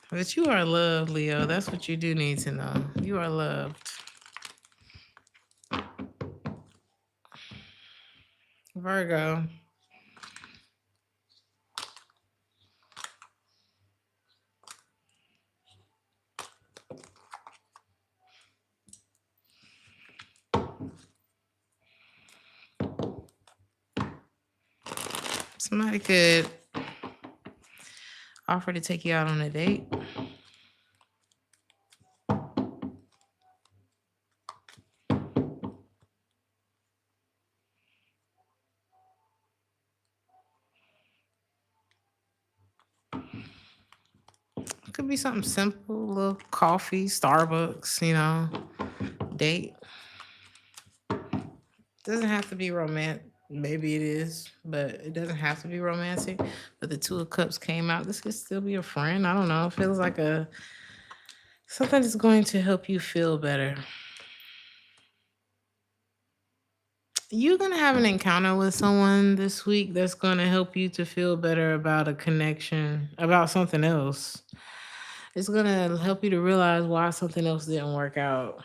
But you are loved, Leo. That's what you do need to know. You are loved. Virgo. Somebody could offer to take you out on a date. It could be something simple, a little coffee, Starbucks, date. Doesn't have to be romantic. Maybe it is, but it doesn't have to be romantic. But the Two of Cups came out. This could still be a friend. I don't know. It feels like something that's going to help you feel better. You're gonna have an encounter with someone this week that's gonna help you to feel better about a connection, about something else. It's gonna help you to realize why something else didn't work out.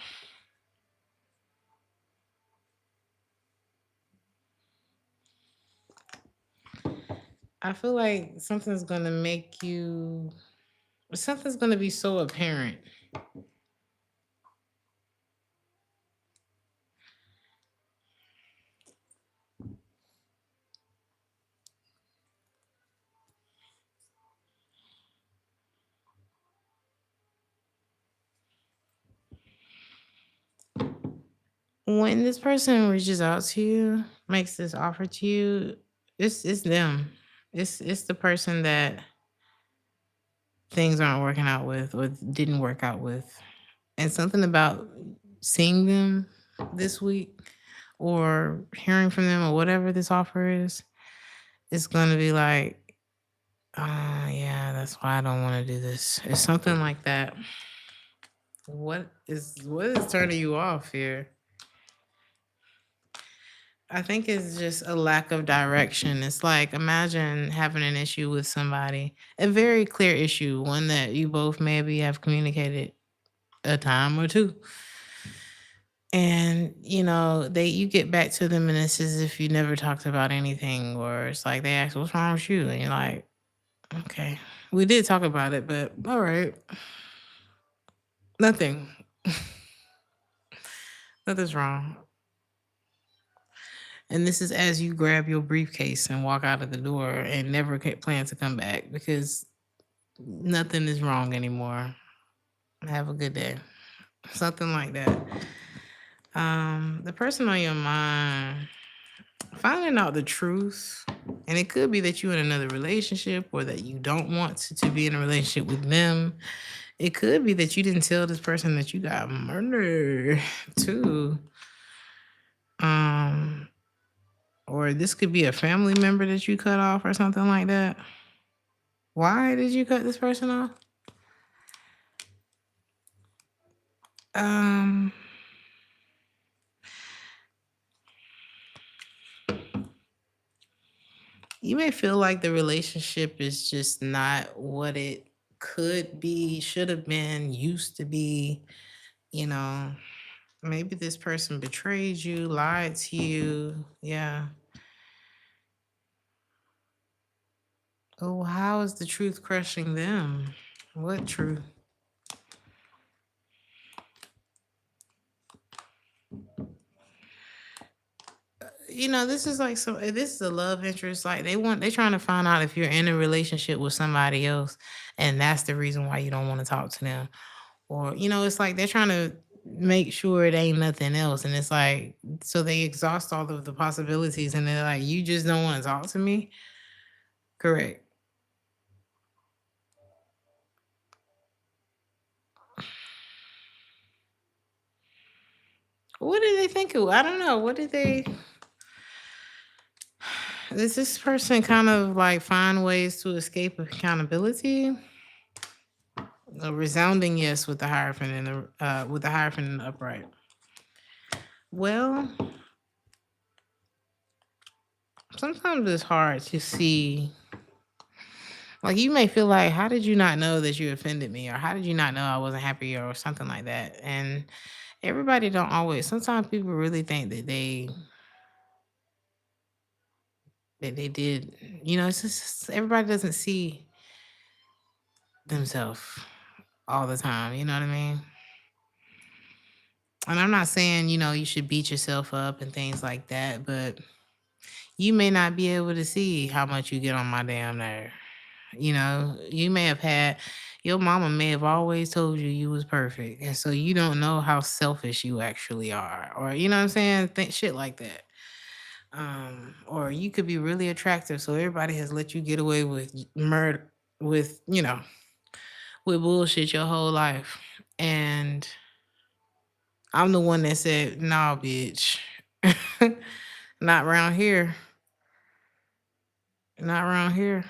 I feel like something's gonna be so apparent. When this person reaches out to you, makes this offer to you, it's them. It's the person that things aren't working out with or didn't work out with. And something about seeing them this week or hearing from them or whatever this offer is gonna be like, yeah, that's why I don't want to do this. It's something like that. What is turning you off here? I think it's just a lack of direction. It's like imagine having an issue with somebody, a very clear issue, one that you both maybe have communicated a time or two. And you get back to them and it's as if you never talked about anything, or it's like they ask, "What's wrong with you?" And you're like, "Okay, we did talk about it, but all right, nothing, nothing's wrong." And this is as you grab your briefcase and walk out of the door and never plan to come back because nothing is wrong anymore. Have a good day. Something like that. The person on your mind, finding out the truth, and it could be that you're in another relationship or that you don't want to be in a relationship with them. It could be that you didn't tell this person that you got murdered too. Um, or this could be a family member that you cut off or something like that. Why did you cut this person off? Um, you may feel like the relationship is just not what it could be, should have been, used to be. You know, maybe this person betrayed you, lied to you. Yeah. Oh, how is the truth crushing them? What truth? This is like this is a love interest. Like they're trying to find out if you're in a relationship with somebody else, and that's the reason why you don't want to talk to them. Or, it's like they're trying to make sure it ain't nothing else. And it's like, so they exhaust all of the possibilities and they're like, you just don't want to talk to me? Correct. What did they think of? I don't know. What did they Does this person kind of like find ways to escape accountability? A resounding yes with the hierophant and the hierophant and the upright. Well, sometimes it's hard to see. Like you may feel like, how did you not know that you offended me, or how did you not know I wasn't happy, or something like that? And everybody don't always. Sometimes people really think that they did. It's just everybody doesn't see themselves all the time. You know what I mean? And I'm not saying, you should beat yourself up and things like that, but you may not be able to see how much you get on my damn nerve. You may have had, your mama may have always told you was perfect. And so you don't know how selfish you actually are. Or, you know what I'm saying? Think shit like that. Or you could be really attractive. So everybody has let you get away with murder, with bullshit your whole life. And I'm the one that said, nah, bitch. Not around here. Not around here.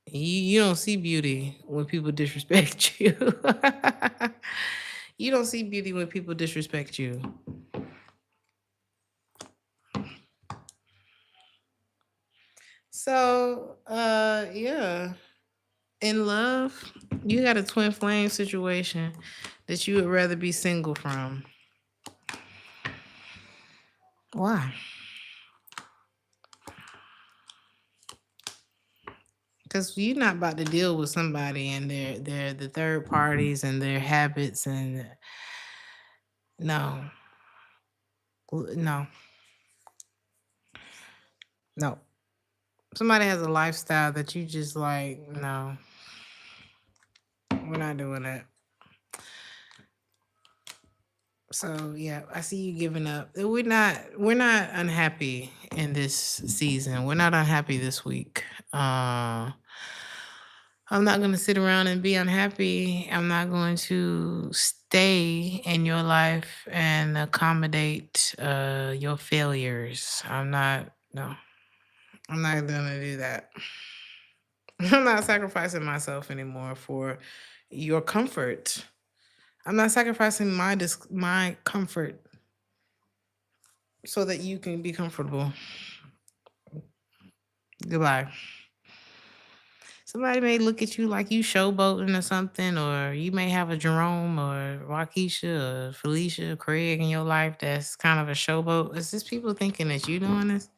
You don't see beauty when people disrespect you. You don't see beauty when people disrespect you. So, yeah. In love, you got a twin flame situation that you would rather be single from. Why? Because you're not about to deal with somebody and they're the third parties and their habits and no, no, no. Somebody has a lifestyle that you just like, no, we're not doing that. So yeah, I see you giving up. We're not unhappy in this season. We're not unhappy this week. I'm not gonna sit around and be unhappy. I'm not going to stay in your life and accommodate your failures. I'm not no. I'm not gonna do that. I'm not sacrificing myself anymore for your comfort. I'm not sacrificing my comfort so that you can be comfortable. Goodbye. Somebody may look at you like you showboating or something, or you may have a Jerome or Waukesha or Felicia or Craig in your life that's kind of a showboat. Is this people thinking that you doing this?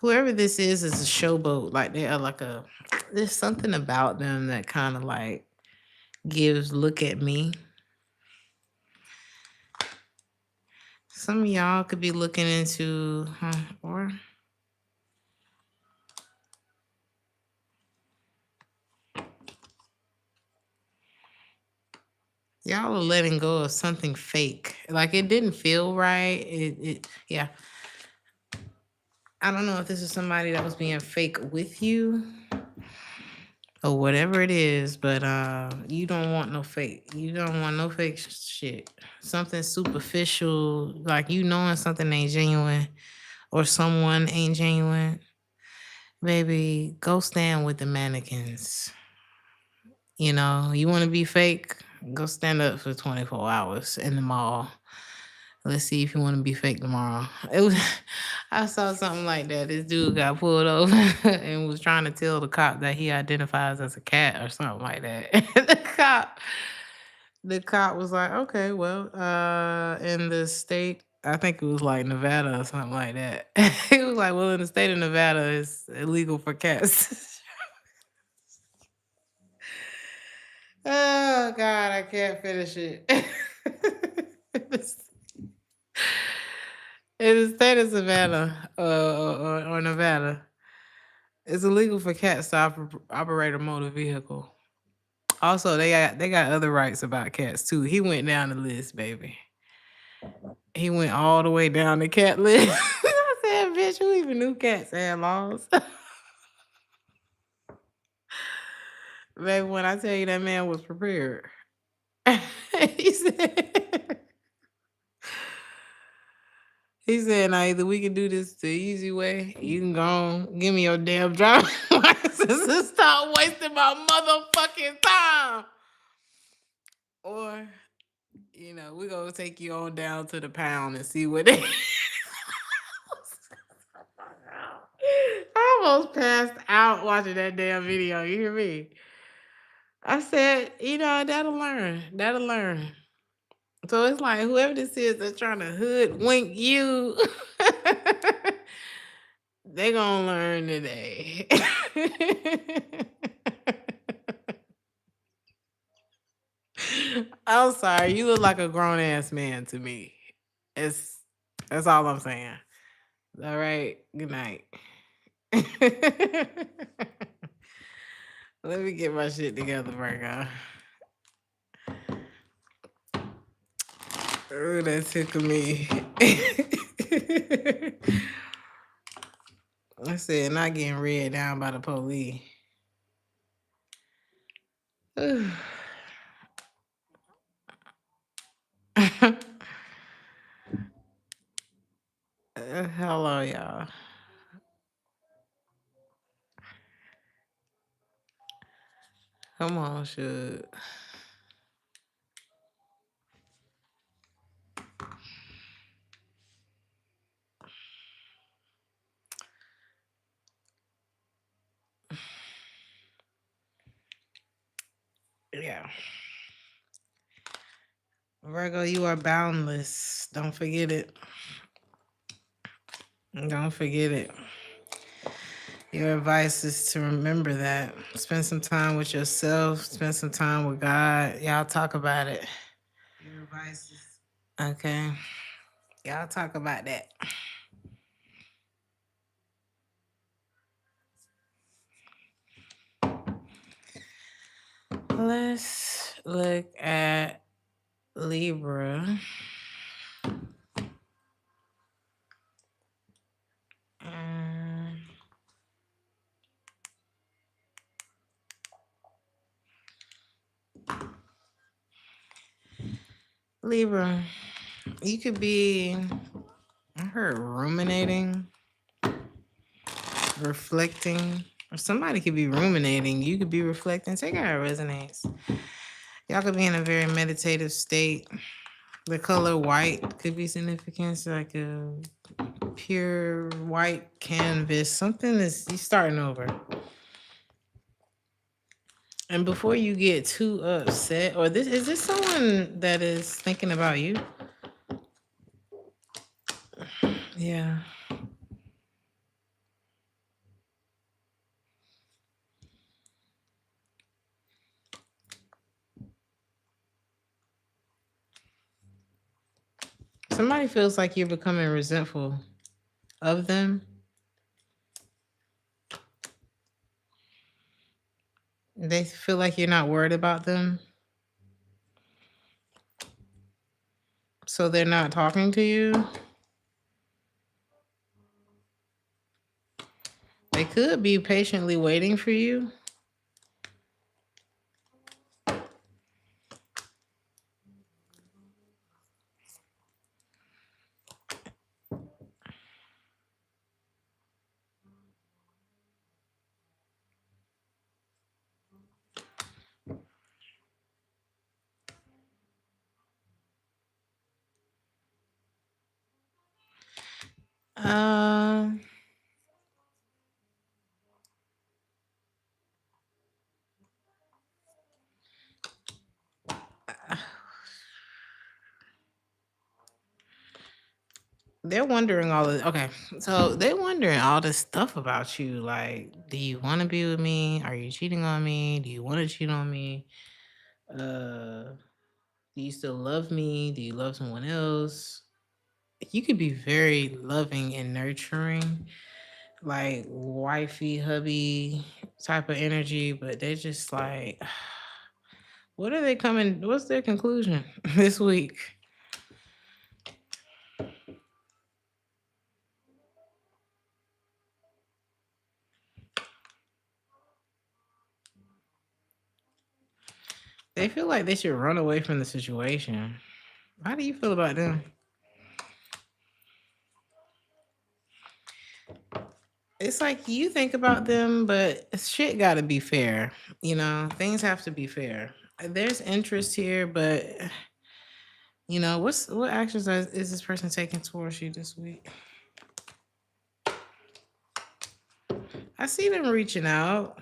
Whoever this is a showboat. Like they are like a. There's something about them that kind of like gives look at me. Some of y'all could be looking into, or y'all are letting go of something fake. Like it didn't feel right. Yeah. I don't know if this is somebody that was being fake with you or whatever it is, but you don't want no fake. You don't want no fake shit. Something superficial, like you knowing something ain't genuine or someone ain't genuine. Baby, go stand with the mannequins. You know, you want to be fake? Go stand up for 24 hours in the mall. Let's see if you want to be fake tomorrow. It was, I saw something like that. This dude got pulled over and was trying to tell the cop that he identifies as a cat or something like that. The cop was like, okay, well, in the state, I think it was like Nevada or something like that. He was like, well, in the state of Nevada, it's illegal for cats. Oh God, I can't finish it. In the state of Savannah or Nevada, it's illegal for cats to operate a motor vehicle. Also, they got other rights about cats too. He went down the list, baby. He went all the way down the cat list. I said, "Bitch, who even knew cats had laws?" Baby, when I tell you that man was prepared, he said. He said, "Now either we can do this the easy way. You can go on, give me your damn driver's license and stop wasting my motherfucking time, or we're gonna take you on down to the pound and see what they." I almost passed out watching that damn video. You hear me? I said, that'll learn. That'll learn. So it's like whoever this is that's trying to hoodwink you, they gonna learn today. I'm sorry, you look like a grown ass man to me. It's that's all I'm saying. All right, good night. Let me get my shit together, Virgo. Oh, that tickled me. I said, not getting read down by the police. Hello, y'all. Come on, should. Yeah. Virgo, you are boundless. Don't forget it. Don't forget it. Your advice is to remember that. Spend some time with yourself. Spend some time with God. Y'all talk about it. Your advice is okay. Y'all talk about that. Let's look at Libra. Libra, you could be, I heard ruminating, reflecting, or somebody could be ruminating. You could be reflecting. Take out how it resonates. Y'all could be in a very meditative state. The color white could be significance, like a pure white canvas. Something is you starting over. And before you get too upset, or this is this someone that is thinking about you? Yeah. Somebody feels like you're becoming resentful of them. They feel like you're not worried about them. So they're not talking to you. They could be patiently waiting for you. Um, they're wondering all the okay. So they're wondering all this stuff about you. Like, do you want to be with me? Are you cheating on me? Do you want to cheat on me? Do you still love me? Do you love someone else? You could be very loving and nurturing, like wifey, hubby type of energy, but they're just like, what are they coming? What's their conclusion this week? They feel like they should run away from the situation. How do you feel about them? It's like you think about them, but shit got to be fair. You know, things have to be fair. There's interest here, but what actions is this person taking towards you this week? I see them reaching out.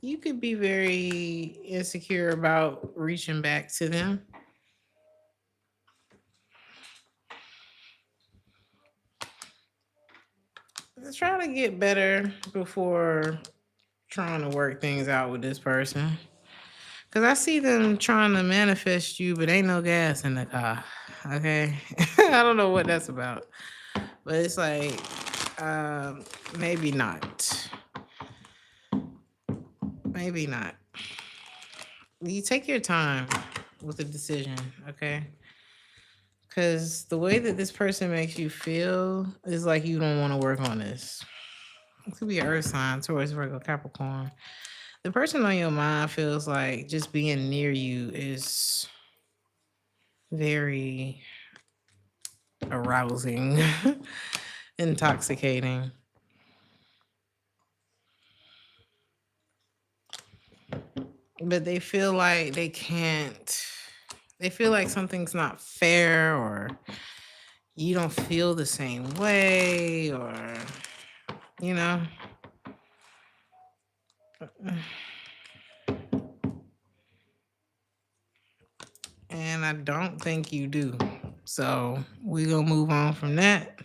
You could be very insecure about reaching back to them. Let's try to get better before trying to work things out with this person. Cause I see them trying to manifest you, but ain't no gas in the car. Okay, I don't know what that's about, but it's like maybe not. Maybe not. You take your time with the decision, okay? Because the way that this person makes you feel is like you don't want to work on this. It could be an earth sign, Taurus, Virgo, Capricorn. The person on your mind feels like just being near you is very arousing, intoxicating. but they feel like they can't. They feel like something's not fair, or you don't feel the same way, or you know. And I don't think you do. So we're gonna move on from that.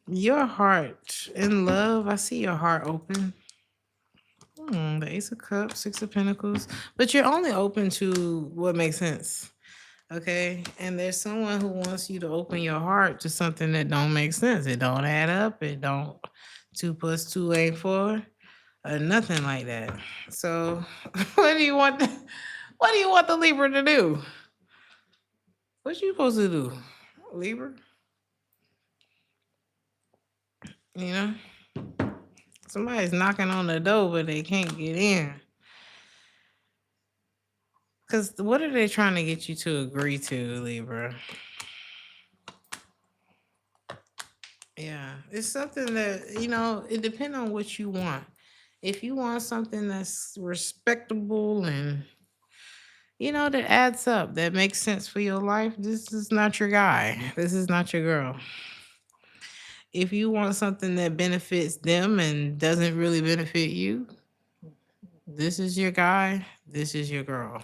Your heart in love, I see your heart open. The Ace of Cups, Six of Pentacles, but you're only open to what makes sense. Okay, and there's someone who wants you to open your heart to something that don't make sense. It don't add up. It don't. 2 + 2 ain't 4, or nothing like that. So, what do you want? What do you want the Libra to do? What you supposed to do, Libra? You know, somebody's knocking on the door, but they can't get in. Cause what are they trying to get you to agree to, Libra? Yeah, it's something that it depends on what you want. If you want something that's respectable and that adds up, that makes sense for your life, this is not your guy. This is not your girl. If you want something that benefits them and doesn't really benefit you, this is your guy. This is your girl.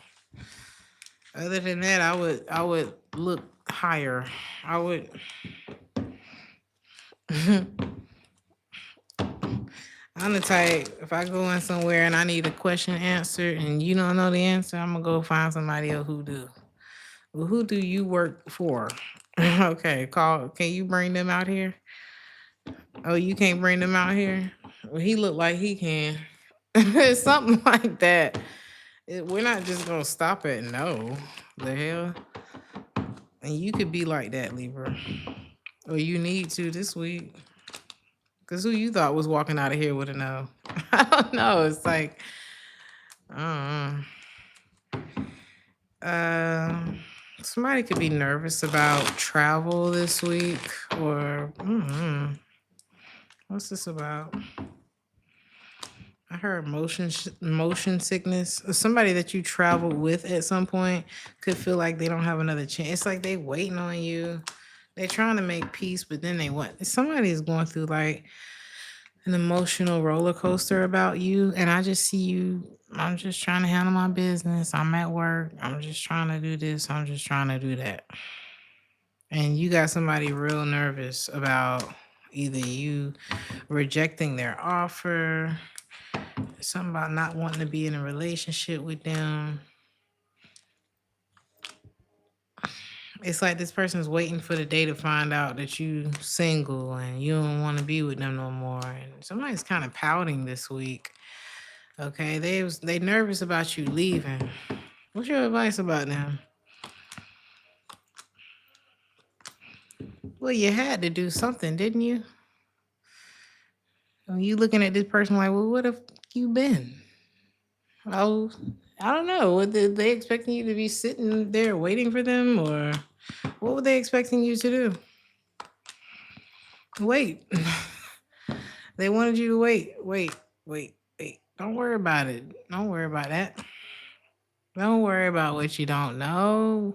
Other than that, I would look higher. I would. I'm the type, if I go in somewhere and I need a question answered and you don't know the answer, I'm gonna go find somebody else who do. Well, who do you work for? Okay, call. Can you bring them out here? Oh, you can't bring them out here? Well, he look like he can. Something like that. We're not just gonna stop at no. The hell? And you could be like that, Libra. Or you need to this week. Cause who you thought was walking out of here with a no? I don't know. It's like, somebody could be nervous about travel this week, or what's this about? I heard motion sickness. Somebody that you traveled with at some point could feel like they don't have another chance. It's like they waiting on you. They're trying to make peace, but then they want somebody is going through like an emotional roller coaster about you, and I just see you. I'm just trying to handle my business. I'm at work. I'm just trying to do this. I'm just trying to do that. And you got somebody real nervous about either you rejecting their offer, something about not wanting to be in a relationship with them. It's like this person's waiting for the day to find out that you single and you don't want to be with them no more. And somebody's kind of pouting this week. Okay, they nervous about you leaving. What's your advice about them? Well, you had to do something, didn't you? You looking at this person like, well, what have you been? Oh, I don't know. Were they expecting you to be sitting there waiting for them, or what were they expecting you to do? Wait. They wanted you to wait. Don't worry about it. Don't worry about that. Don't worry about what you don't know.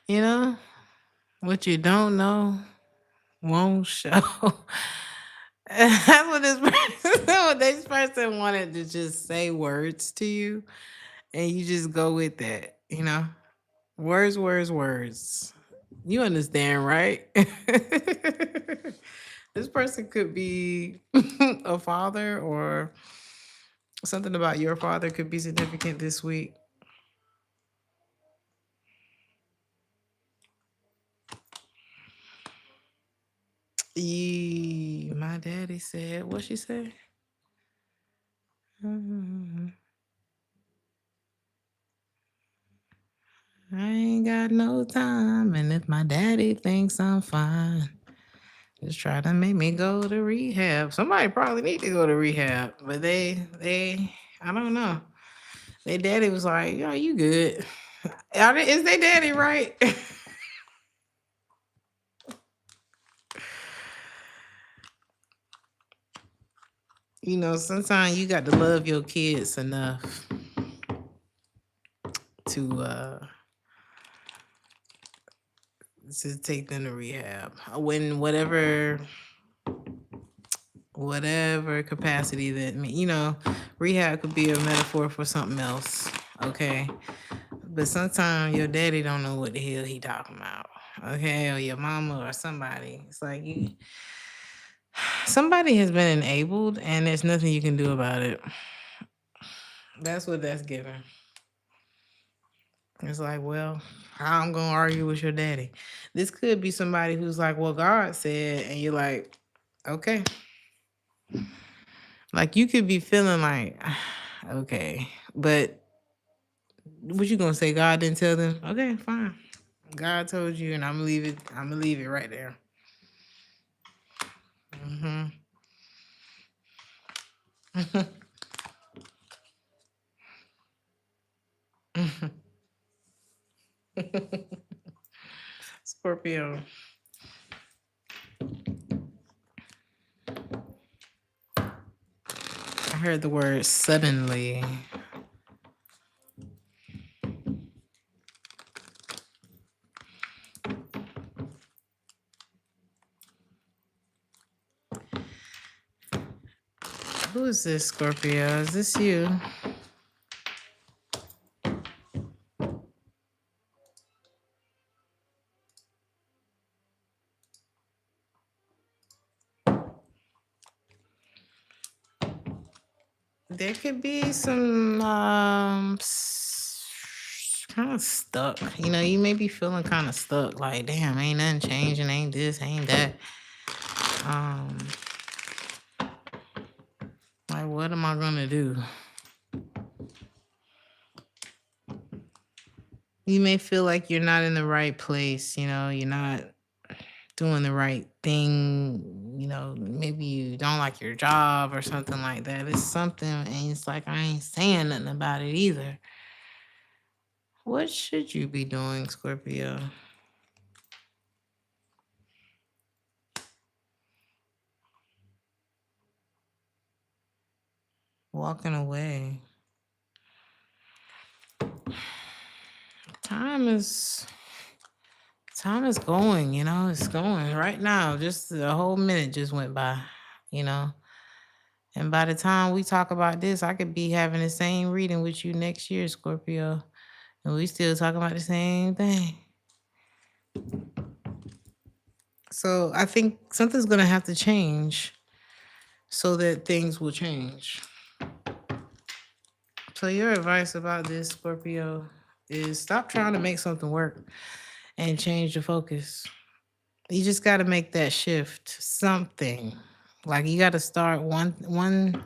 You know, what you don't know won't show. That's what this person wanted to just say words to you, and you just go with that. Words, words, words. You understand, right? This person could be a father, or something about your father could be significant this week. My daddy said, what she said? I ain't got no time, and if my daddy thinks I'm fine, just try to make me go to rehab. Somebody probably need to go to rehab, but I don't know. Their daddy was like, "Yo, you good?" Is their daddy right? Sometimes you got to love your kids enough to take them to rehab. When whatever capacity that rehab could be a metaphor for something else. Okay. But sometimes your daddy don't know what the hell he talking about. Okay, or your mama or somebody. It's like somebody has been enabled and there's nothing you can do about it. That's what that's given. It's like, well, how I'm gonna argue with your daddy? This could be somebody who's like, well, God said, and you're like, okay. Like you could be feeling like, okay, but what you gonna say? God didn't tell them? Okay, fine. God told you, and I'm gonna leave it. I'm gonna leave it right there. Scorpio. I heard the word suddenly. Who is this, Scorpio? Is this you? There could be some kind of stuck. You may be feeling kind of stuck. Like, damn, ain't nothing changing. Ain't this, ain't that. Like, what am I gonna do? You may feel like you're not in the right place. You're not doing the right thing. Maybe you don't like your job or something like that. It's something, and it's like I ain't saying nothing about it either. What should you be doing, Scorpio? Walking away. Time is going, it's going right now. Just a whole minute just went by, and by the time we talk about this, I could be having the same reading with you next year, Scorpio, and we still talking about the same thing. So I think something's gonna have to change so that things will change. So your advice about this, Scorpio, is stop trying to make something work and change the focus. You just got to make that shift. Something like you got to start one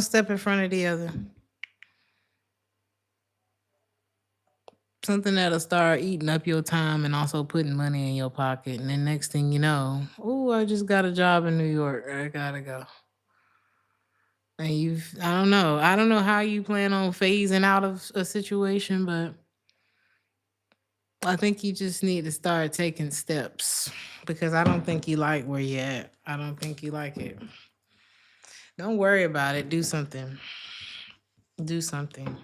step in front of the other. Something that'll start eating up your time and also putting money in your pocket. And then next thing you know, oh, I just got a job in New York. I gotta go. And I don't know how you plan on phasing out of a situation, but I think you just need to start taking steps because I don't think you like where you're at. I don't think you like it. Don't worry about it. Do something. Do something.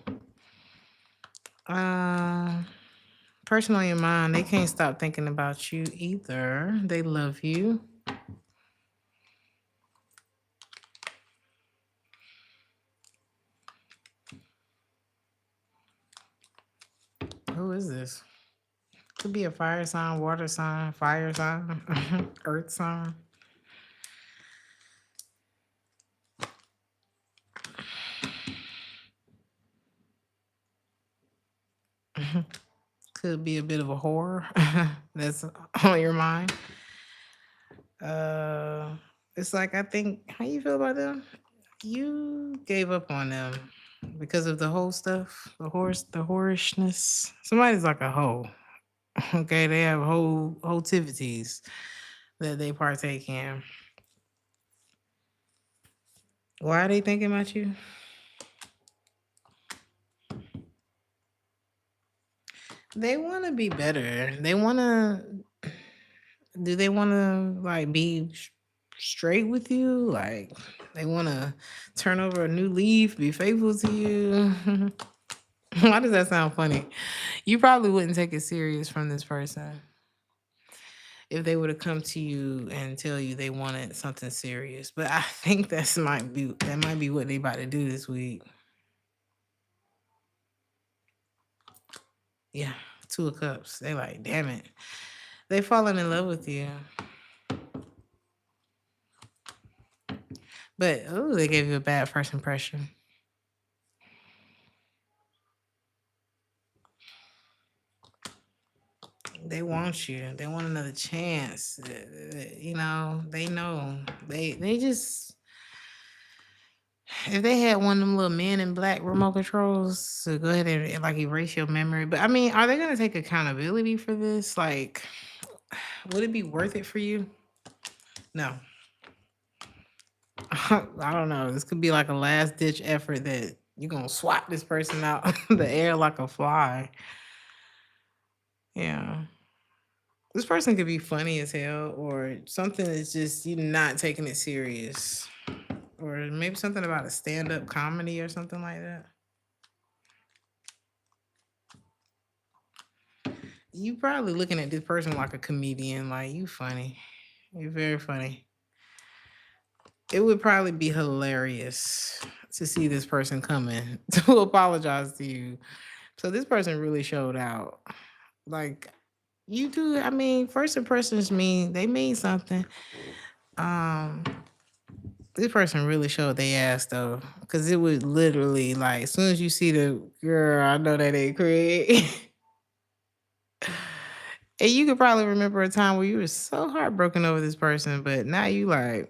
Person on your mind, they can't stop thinking about you either. They love you. Who is this? Could be a fire sign, water sign, fire sign, earth sign. Could be a bit of a horror that's on your mind. It's like I think how you feel about them? You gave up on them because of the whole stuff, the whorishness. Somebody's like a hoe. Okay, they have whole activities that they partake in. Why are they thinking about you? They want to be better. They want to. Do they want to like be straight with you? Like they want to turn over a new leaf, be faithful to you. Why does that sound funny? You probably wouldn't take it serious from this person if they would have come to you and tell you they wanted something serious. But I think that might be what they about to do this week. Yeah, 2 of Cups. They like, damn it. They falling in love with you. But oh, they gave you a bad first impression. They want you. They want another chance. You know, they know. They just if they had one of them little men in black remote controls to go ahead and like erase your memory. But I mean, are they gonna take accountability for this? Like, would it be worth it for you? No. I don't know. This could be like a last ditch effort that you're gonna swat this person out the air like a fly. Yeah. This person could be funny as hell, or something that's just you not taking it serious. Or maybe something about a stand-up comedy or something like that. You probably looking at this person like a comedian, like you funny. You're very funny. It would probably be hilarious to see this person coming to apologize to you. So this person really showed out. Like you do, I mean, first impressions mean something. Um this person really showed they ass though. Cause it was literally like as soon as you see the girl, I know that ain't Craig. And you could probably remember a time where you were so heartbroken over this person, but now you like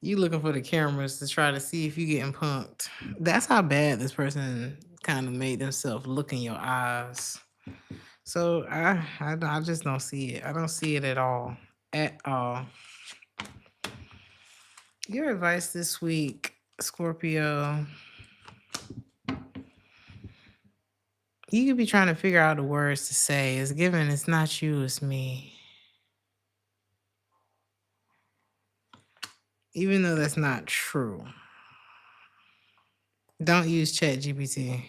you looking for the cameras to try to see if you getting punked. That's how bad this person kind of made themselves look in your eyes. So I just don't see it. I don't see it at all. At all. Your advice this week, Scorpio. You could be trying to figure out the words to say. It's given it's not you, it's me. Even though that's not true. Don't use ChatGPT.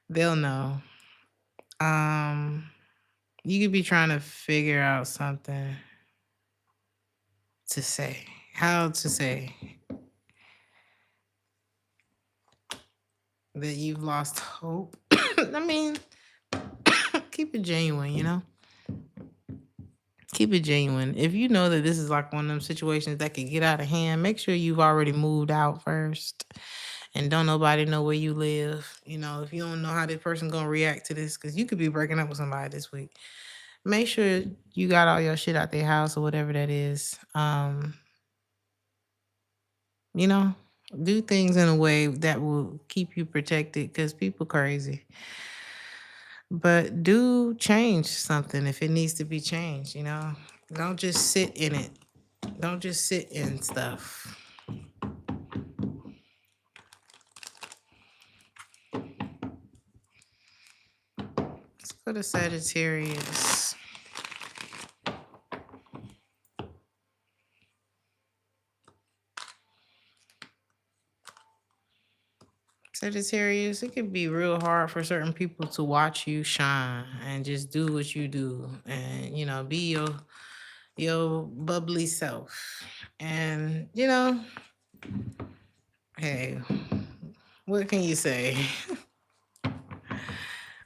They'll know. You could be trying to figure out something to say. How to say that you've lost hope. I mean, keep it genuine, you know? Keep it genuine. If you know that this is like one of them situations that could get out of hand, make sure you've already moved out first. And don't nobody know where you live. You know, if you don't know how this person gonna react to this, because you could be breaking up with somebody this week. Make sure you got all your shit out their house or whatever that is. You know, do things in a way that will keep you protected because people crazy. But do change something if it needs to be changed, you know. Don't just sit in it. Don't just sit in stuff. Let's go to Sagittarius. Sagittarius, it can be real hard for certain people to watch you shine and just do what you do and, you know, be your bubbly self. And, you know, hey, what can you say?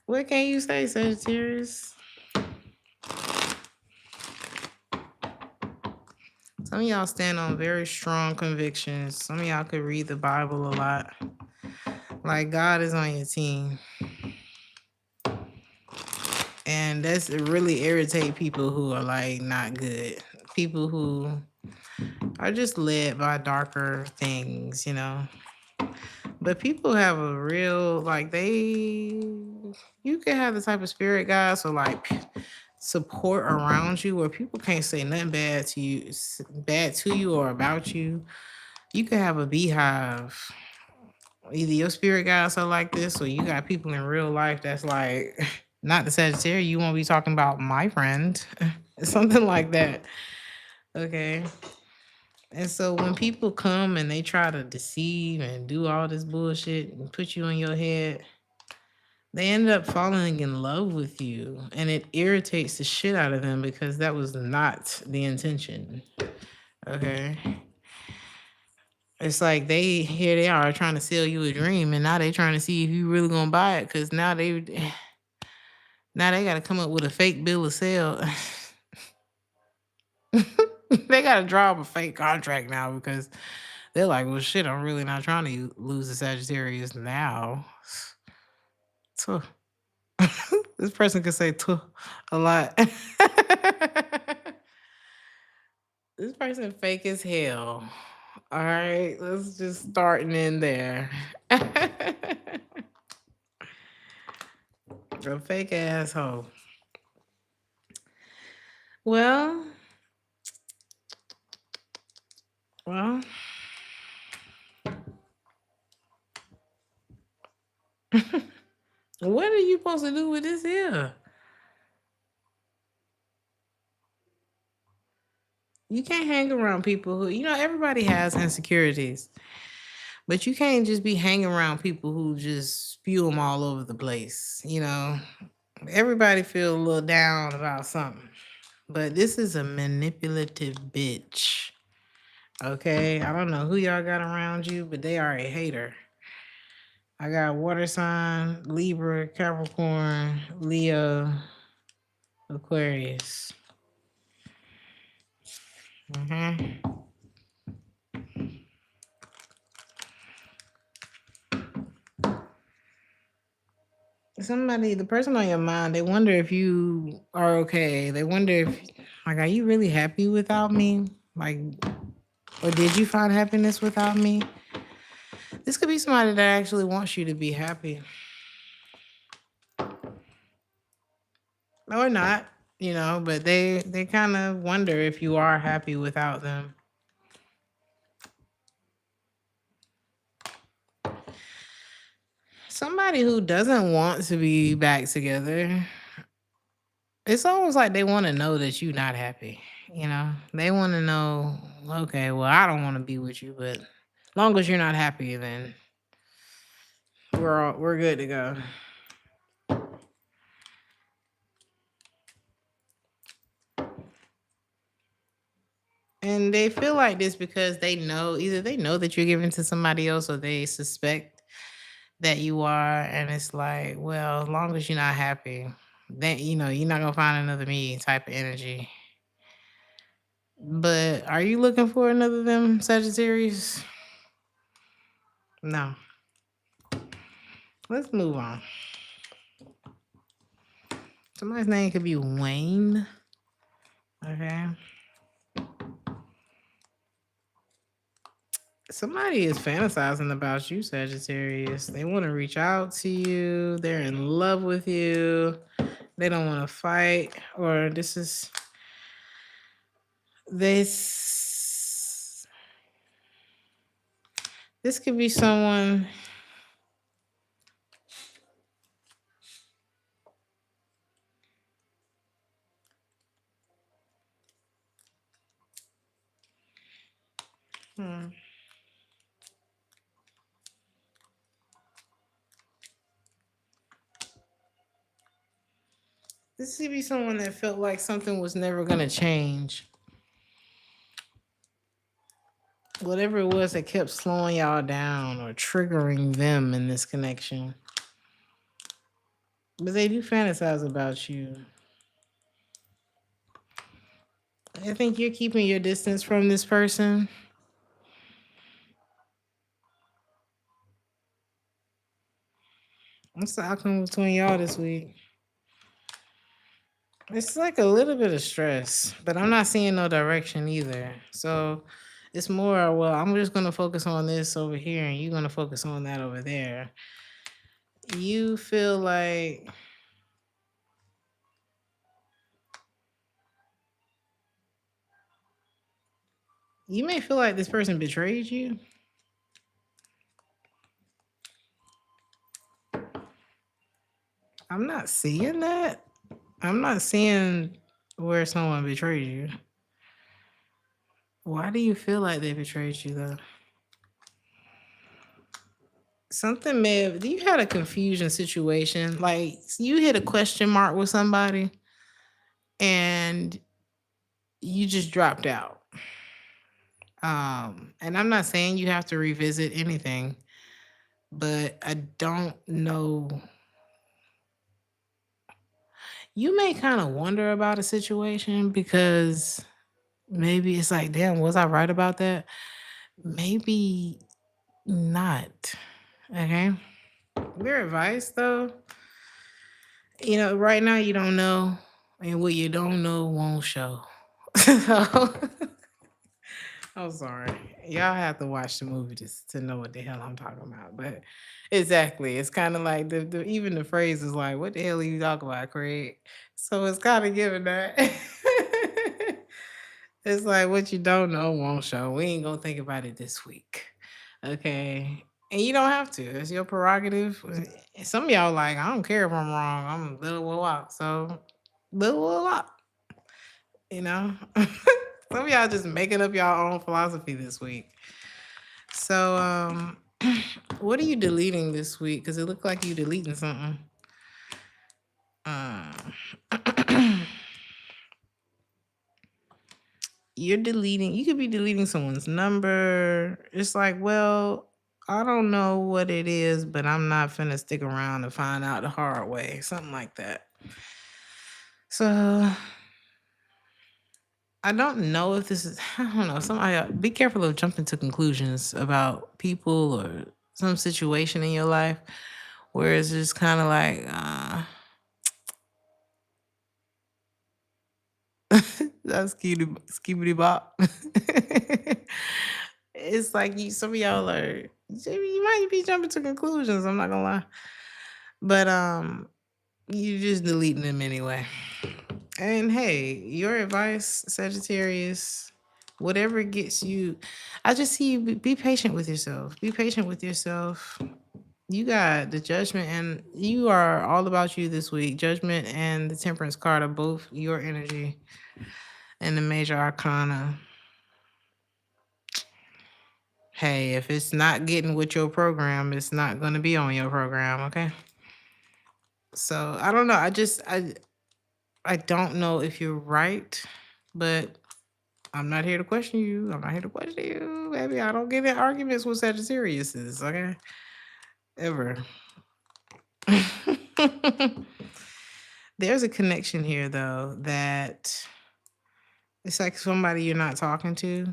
What can you say, Sagittarius? Some of y'all stand on very strong convictions. Some of y'all could read the Bible a lot. Like God is on your team. And that's really irritate people who are like not good. People who are just led by darker things, you know. But people have a real you can have the type of spirit guys so like support around you where people can't say nothing bad to you or about you. You can have a beehive. Either your spirit guides are like this, or you got people in real life that's like, not the Sagittarius. You won't be talking about my friend, something like that. Okay, And so when people come and they try to deceive and do all this bullshit and put you in your head, they end up falling in love with you. And it irritates the shit out of them because that was not the intention. Okay. It's like here they are trying to sell you a dream, and now they trying to see if you really gonna buy it, because now they gotta come up with a fake bill of sale. They gotta draw up a fake contract now because they're like, well, shit, I'm really not trying to lose the Sagittarius now. Tuh. This person could say tuh a lot. This person fake as hell. All right, let's just starting in there. A fake asshole. Well, what are you supposed to do with this here? You can't hang around people who, everybody has insecurities, but you can't just be hanging around people who just spew them all over the place. Everybody feel a little down about something, but this is a manipulative bitch. Okay, I don't know who y'all got around you, but they are a hater. I got water sign, Libra, Capricorn, Leo, Aquarius. The person on your mind, they wonder if you are okay. They wonder if, like, are you really happy without me? Like, or did you find happiness without me? This could be somebody that actually wants you to be happy. Or not, but they kind of wonder if you are happy without them. Somebody who doesn't want to be back together, it's almost like they want to know that you're not happy. They want to know, okay, well, I don't want to be with you, but long as you're not happy, then we're good to go. And they feel like this because either they know that you're giving to somebody else, or they suspect that you are. And it's like, well, as long as you're not happy, then, you're not going to find another me type of energy. But are you looking for another them, Sagittarius? No. Let's move on. Somebody's name could be Wayne. Okay. Somebody is fantasizing about you, Sagittarius. They want to reach out to you. They're in love with you. They don't want to fight. Or this could be someone. This could be someone that felt like something was never going to change. Whatever it was that kept slowing y'all down or triggering them in this connection. But they do fantasize about you. I think you're keeping your distance from this person. What's the outcome between y'all this week? It's like a little bit of stress, but I'm not seeing no direction either. So it's more, well, I'm just going to focus on this over here and you're going to focus on that over there. You feel like you may feel like this person betrayed you. I'm not seeing that. I'm not seeing where someone betrayed you. Why do you feel like they betrayed you though? Something may have you had a confusion situation. Like you hit a question mark with somebody and you just dropped out. And I'm not saying you have to revisit anything, but I don't know. You may kind of wonder about a situation because maybe it's like, damn, was I right about that? Maybe not. Okay. Your advice though, right now you don't know, and what you don't know won't show. So I'm sorry. Y'all have to watch the movie just to know what the hell I'm talking about. But exactly. It's kind of like even the phrase is like, what the hell are you talking about, Craig? So it's kind of giving that. It's like what you don't know won't show. We ain't gonna think about it this week. Okay. And you don't have to. It's your prerogative. Some of y'all like, I don't care if I'm wrong. I'm little will walk. So little will walk. You know? Some of y'all just making up y'all own philosophy this week. So what are you deleting this week? Because it looked like you deleting something. You're deleting, you could be deleting someone's number. It's like, well, I don't know what it is, but I'm not finna stick around to find out the hard way. Something like that. So I don't know if this is, I don't know. Somebody be careful of jumping to conclusions about people or some situation in your life where it's just kind of like, that's skibidi bop. It's like some of y'all are, you might be jumping to conclusions. I'm not gonna lie, but you just deleting them anyway. And hey, your advice, Sagittarius, whatever gets you, I just see you be patient with yourself. Be patient with yourself. You got the Judgment, and you are all about you this week. Judgment and the Temperance card are both your energy and the Major Arcana. Hey, if it's not getting with your program, it's not going to be on your program, okay? So I don't know. I don't know if you're right, but I'm not here to question you. I'm not here to question you, baby. I don't get in arguments with Sagittariuses, okay? Ever. There's a connection here though that it's like somebody you're not talking to,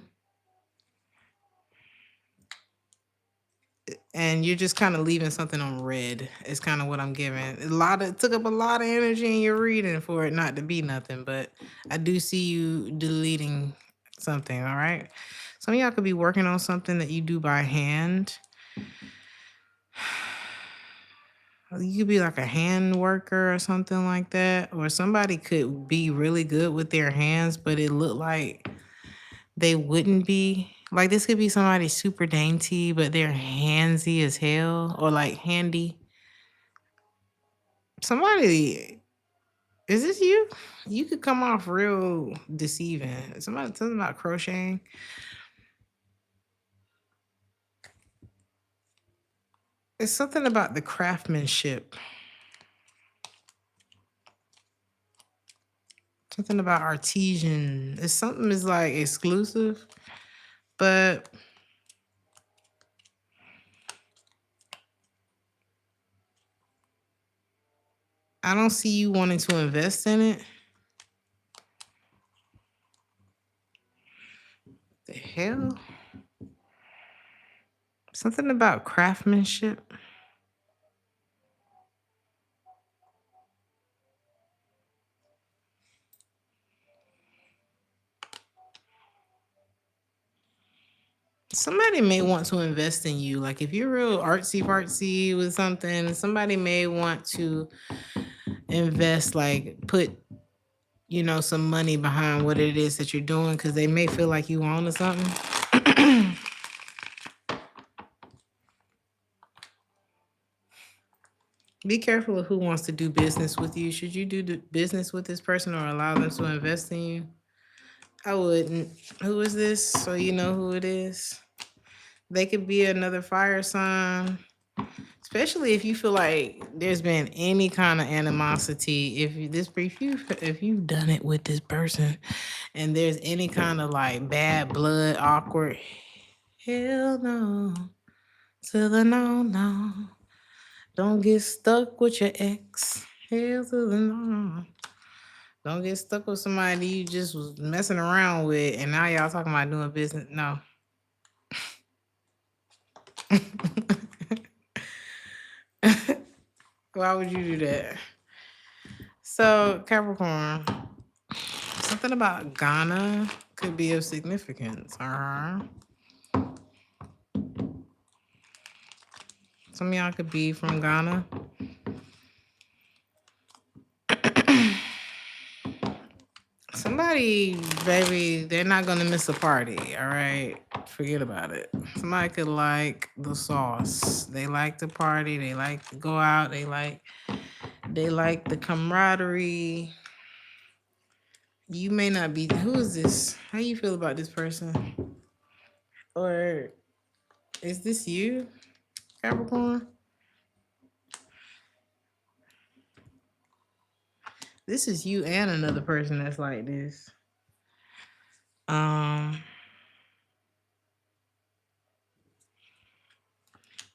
and you're just kind of leaving something on red. It's kind of what I'm giving. It took up a lot of energy in your reading for it not to be nothing, but I do see you deleting something, all right? Some of y'all could be working on something that you do by hand. You could be like a hand worker or something like that, or somebody could be really good with their hands, but it looked like they wouldn't be. Like this could be somebody super dainty, but they're handsy as hell, or like handy. Somebody, is this you? You could come off real deceiving. Somebody talking about crocheting. It's something about the craftsmanship. Something about artesian. It's something is like exclusive, but I don't see you wanting to invest in it. The hell? Something about craftsmanship. Somebody may want to invest in you. Like if you're real artsy fartsy with something, somebody may want to invest, like put, some money behind what it is that you're doing because they may feel like you own or something. Be careful of who wants to do business with you. Should you do business with this person or allow them to invest in you? I wouldn't. Who is this? So you know who it is. They could be another fire sign, especially if you feel like there's been any kind of animosity. If you've done it with this person, and there's any kind of like bad blood, awkward. Hell no, to the no, no. Don't get stuck with your ex. Hell to the no. Don't get stuck with somebody you just was messing around with, and now y'all talking about doing business. No. Why would you do that? So, Capricorn, something about Ghana could be of significance. Some of y'all could be from Ghana. Somebody, baby, they're not gonna miss a party. All right, forget about it. Somebody could like the sauce. They like the party. They like to go out. They like the camaraderie. You may not be. Who is this? How you feel about this person? Or is this you, Capricorn? This is you and another person that's like this. Um,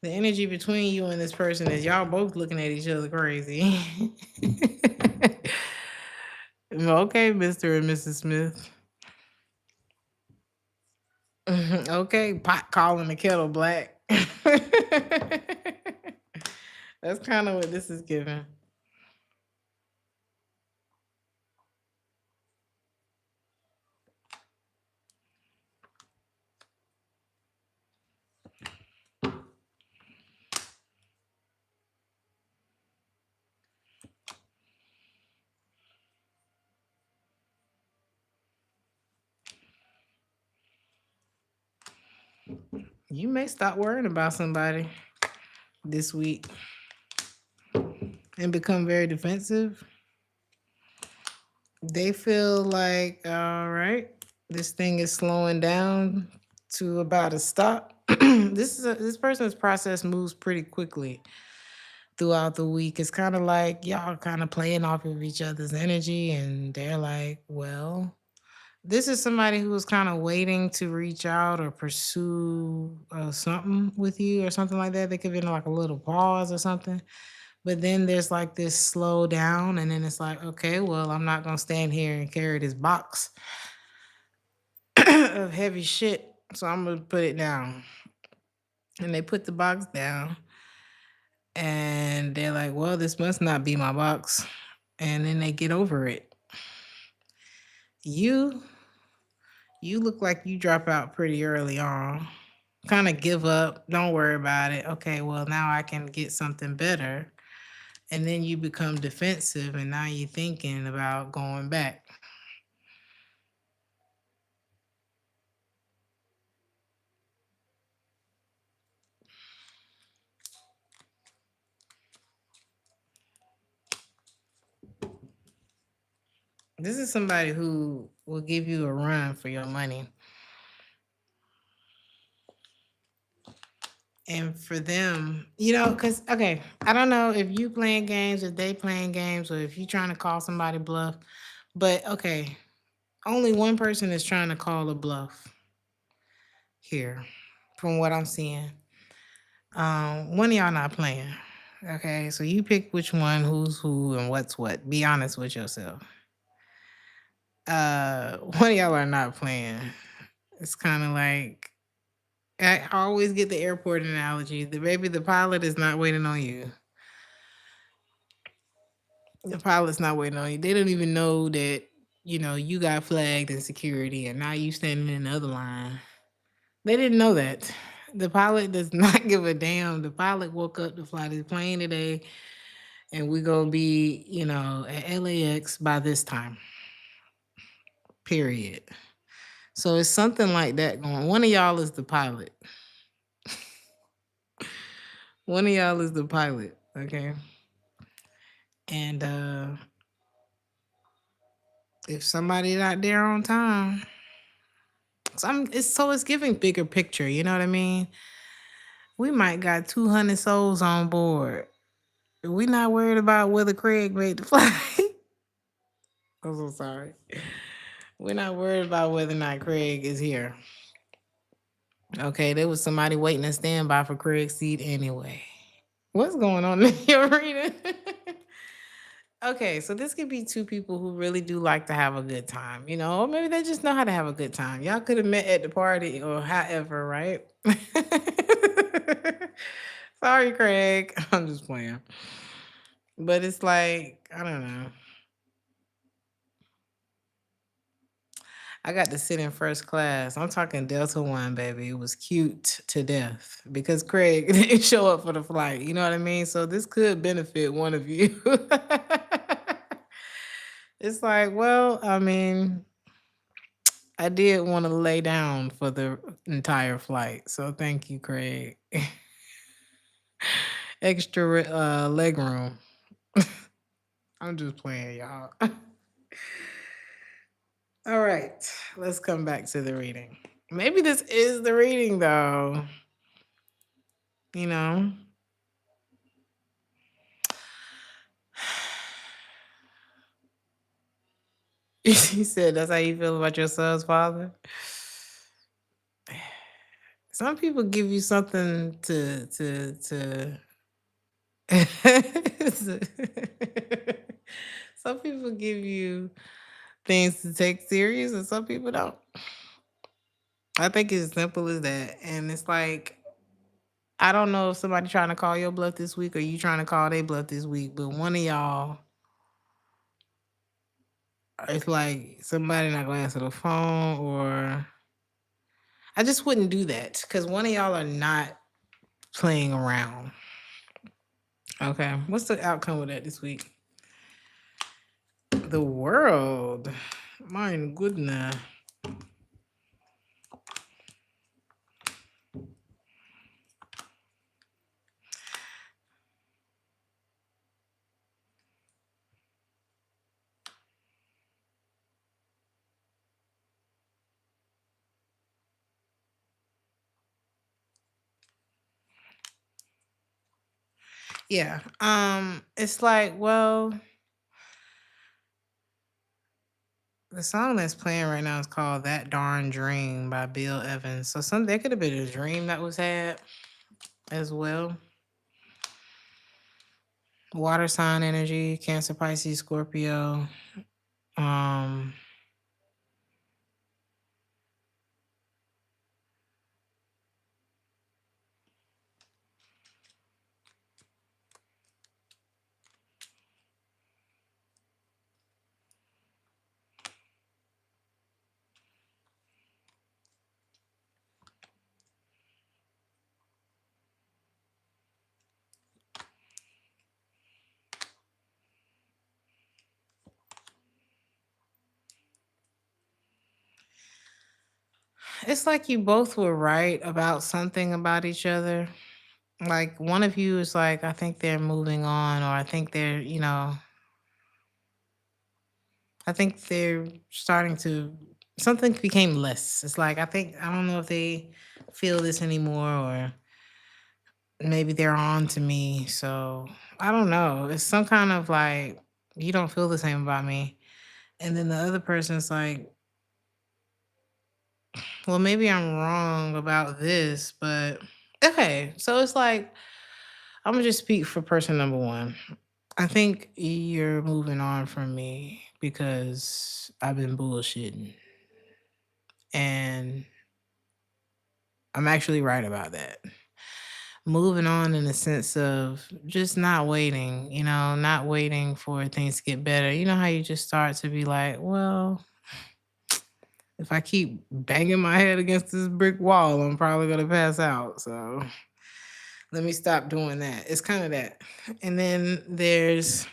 the energy between you and this person is y'all both looking at each other crazy. Okay, Mr. and Mrs. Smith. Okay, pot calling the kettle black. That's kind of what this is giving. You may stop worrying about somebody this week and become very defensive. They feel like, all right, this thing is slowing down to about a stop. This person's process moves pretty quickly throughout the week. It's kind of like y'all kind of playing off of each other's energy, and they're like, well, this is somebody who was kind of waiting to reach out or pursue something with you or something like that. They could be in like a little pause or something. But then there's like this slow down, and then it's like, okay, well, I'm not gonna stand here and carry this box of heavy shit. So I'm gonna put it down. And they put the box down, and they're like, well, this must not be my box. And then they get over it. You you look like you drop out pretty early on. Kind of give up. Don't worry about it. Okay, well, now I can get something better. And then you become defensive, and now you're thinking about going back. This is somebody who will give you a run for your money. And for them, because, okay, I don't know if you playing games, if they playing games, or if you trying to call somebody bluff. But, okay, only one person is trying to call a bluff here, from what I'm seeing. One of y'all not playing. Okay, so you pick which one, who's who, and what's what. Be honest with yourself. One of y'all are not playing. It's kind of like I always get the airport analogy. The pilot is not waiting on you. The pilot's not waiting on you. They don't even know that you got flagged in security, and now you standing in the other line. They didn't know that. The pilot does not give a damn. The pilot woke up to fly this plane today, and we're gonna be, at LAX by this time. Period. So it's something like that going. One of y'all is the pilot. One of y'all is the pilot, okay? And if somebody not there on time, It's giving bigger picture. You know what I mean? We might got 200 souls on board. We not worried about whether Craig made the flight. I'm so sorry. We're not worried about whether or not Craig is here. Okay, there was somebody waiting to stand by for Craig's seat anyway. What's going on in your reading? Okay, so this could be two people who really do like to have a good time, or maybe they just know how to have a good time. Y'all could have met at the party or however, right? Sorry, Craig. I'm just playing. But it's like, I don't know. I got to sit in first class. I'm talking Delta One, baby. It was cute to death because Craig didn't show up for the flight. You know what I mean? So this could benefit one of you. It's like, well, I mean, I did want to lay down for the entire flight. So thank you, Craig. Extra leg room. I'm just playing, y'all. All right, let's come back to the reading. Maybe this is the reading, though. You know? He said that's how you feel about your son's father. Some people give you something to some people give you things to take serious and some people don't. I think it's as simple as that. And it's like, I don't know if somebody trying to call your bluff this week or you trying to call their bluff this week, but one of y'all, it's like somebody not gonna answer the phone, or I just wouldn't do that because one of y'all are not playing around. Okay, what's the outcome of that this week? The world. My goodness. Yeah. It's like, well, the song that's playing right now is called That Darn Dream by Bill Evans. So there could have been a dream that was had as well. Water sign energy, Cancer, Pisces, Scorpio. Um it's like you both were right about something about each other. Like one of you is like, I think they're moving on, or I think they're starting to, something became less. It's like, I don't know if they feel this anymore, or maybe they're on to me. So I don't know. It's some kind of like, you don't feel the same about me. And then the other person's like, well, maybe I'm wrong about this, but okay. So it's like, I'm gonna just speak for person number one. I think you're moving on from me because I've been bullshitting. And I'm actually right about that. Moving on in the sense of just not waiting, not waiting for things to get better. You know how you just start to be like, well, if I keep banging my head against this brick wall, I'm probably going to pass out. So let me stop doing that. It's kind of that. And then there's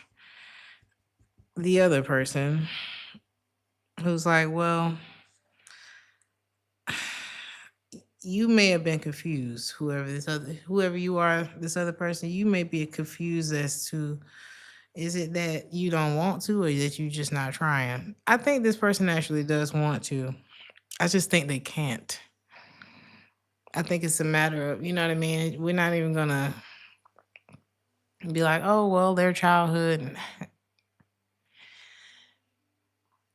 the other person who's like, well, you may have been confused, whoever you are, this other person, you may be confused as to, is it that you don't want to or that you just not trying? I think this person actually does want to. I just think they can't. I think it's a matter of, you know what I mean? We're not even gonna be like, oh well, their childhood.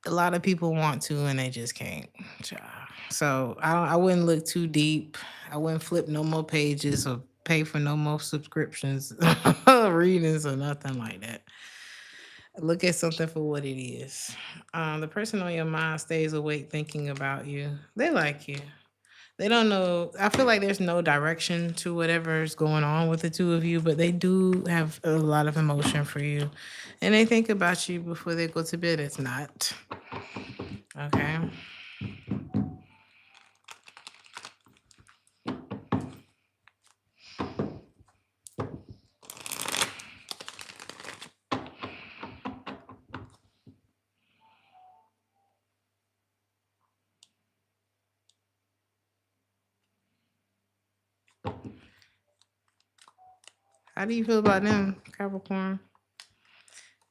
A lot of people want to and they just can't. Child. So I wouldn't look too deep. I wouldn't flip no more pages or pay for no more subscriptions, readings or nothing like that. Look at something for what it is. The person on your mind stays awake thinking about you. They like you. They don't know. I feel like there's no direction to whatever's going on with the two of you, but they do have a lot of emotion for you. And they think about you before they go to bed. It's not. Okay. How do you feel about them, Capricorn?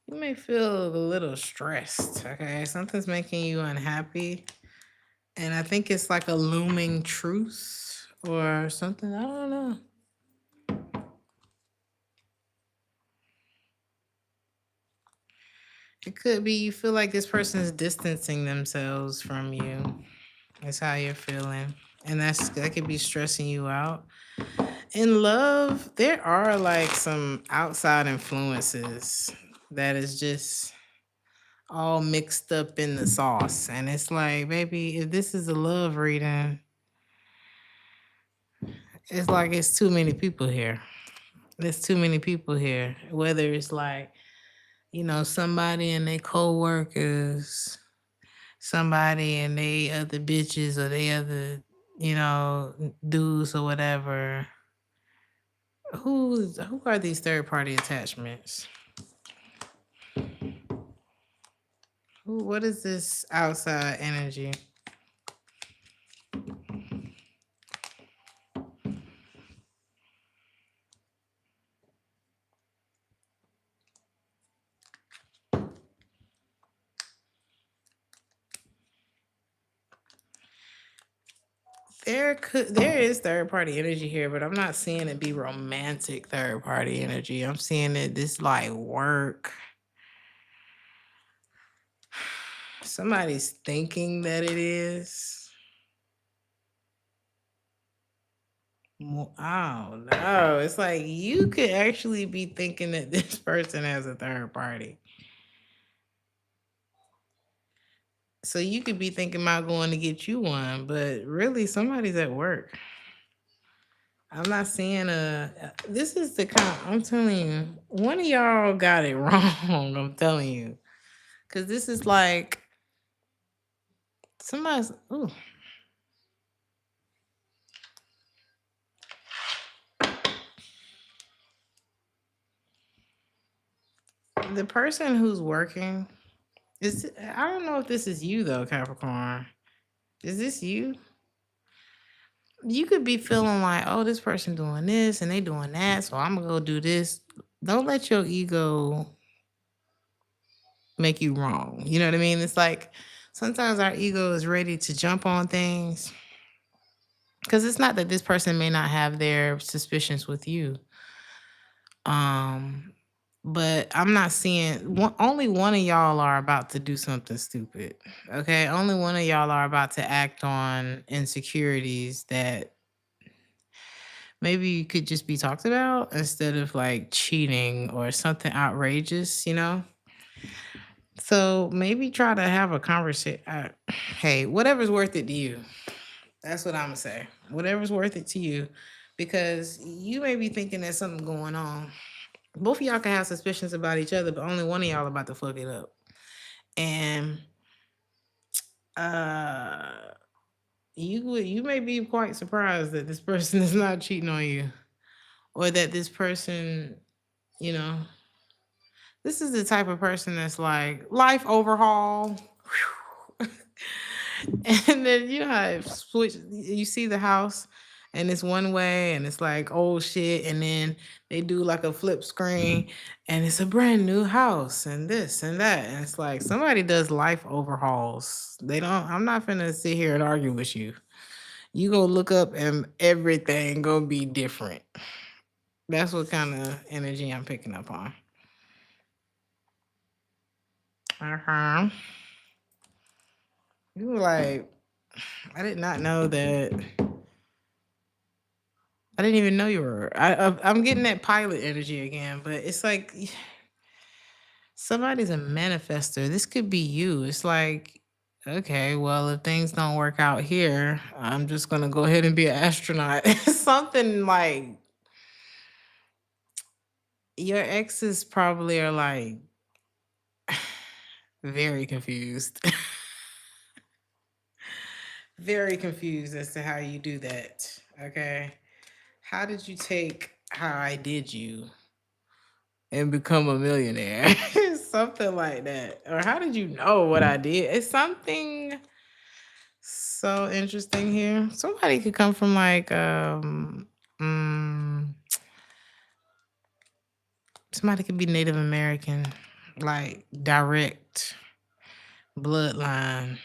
You may feel a little stressed. Okay. Something's making you unhappy. And I think it's like a looming truce or something. I don't know. It could be you feel like this person is distancing themselves from you. That's how you're feeling. And that could be stressing you out. In love, there are like some outside influences that is just all mixed up in the sauce. And it's like, baby, if this is a love reading, it's like it's too many people here. There's too many people here. Whether it's like, somebody and their co-workers, somebody and they other bitches or they other, dudes or whatever. Who are these third party attachments? What is this outside energy? There is third party energy here, but I'm not seeing it be romantic third party energy. I'm seeing it this like work. Somebody's thinking that it is. I don't know. It's like you could actually be thinking that this person has a third party. So you could be thinking about going to get you one, but really somebody's at work. I'm not seeing this is the kind, I'm telling you, one of y'all got it wrong. I'm telling you. Cause this is like somebody's ooh. The person who's working I don't know if this is you though, Capricorn. Is this you? You could be feeling like, oh, this person doing this and they doing that, so I'm gonna go do this. Don't let your ego make you wrong. You know what I mean? It's like sometimes our ego is ready to jump on things because it's not that this person may not have their suspicions with you. But I'm not seeing only one of y'all are about to do something stupid. Okay, only one of y'all are about to act on insecurities that maybe could just be talked about instead of like cheating or something outrageous. So maybe try to have a conversation. Hey, whatever's worth it to you. That's what I'm gonna say. Whatever's worth it to you, because you may be thinking there's something going on. Both of y'all can have suspicions about each other, but only one of y'all about to fuck it up. And you may be quite surprised that this person is not cheating on you, or that this person, you know, this is the type of person that's like life overhaul. And then you know how it switch. You see the house, and it's one way and it's like old shit, and then they do like a flip screen and it's a brand new house and this and that, and it's like somebody does life overhauls. They don't. I'm not gonna sit here and argue with you. You go look up and everything gonna be different. That's what kind of energy I'm picking up on. Uh-huh. You were like, I did not know that. I didn't even know you were. I'm getting that pilot energy again, but it's like somebody's a manifester. This could be you. It's like, okay, well, if things don't work out here, I'm just gonna go ahead and be an astronaut. Something like your exes probably are like very confused. Very confused as to how you do that. Okay. How did you take how I did you and become a millionaire? Something like that. Or how did you know what I did? It's something so interesting here. Somebody could come from like mm, somebody could be Native American, like direct bloodline.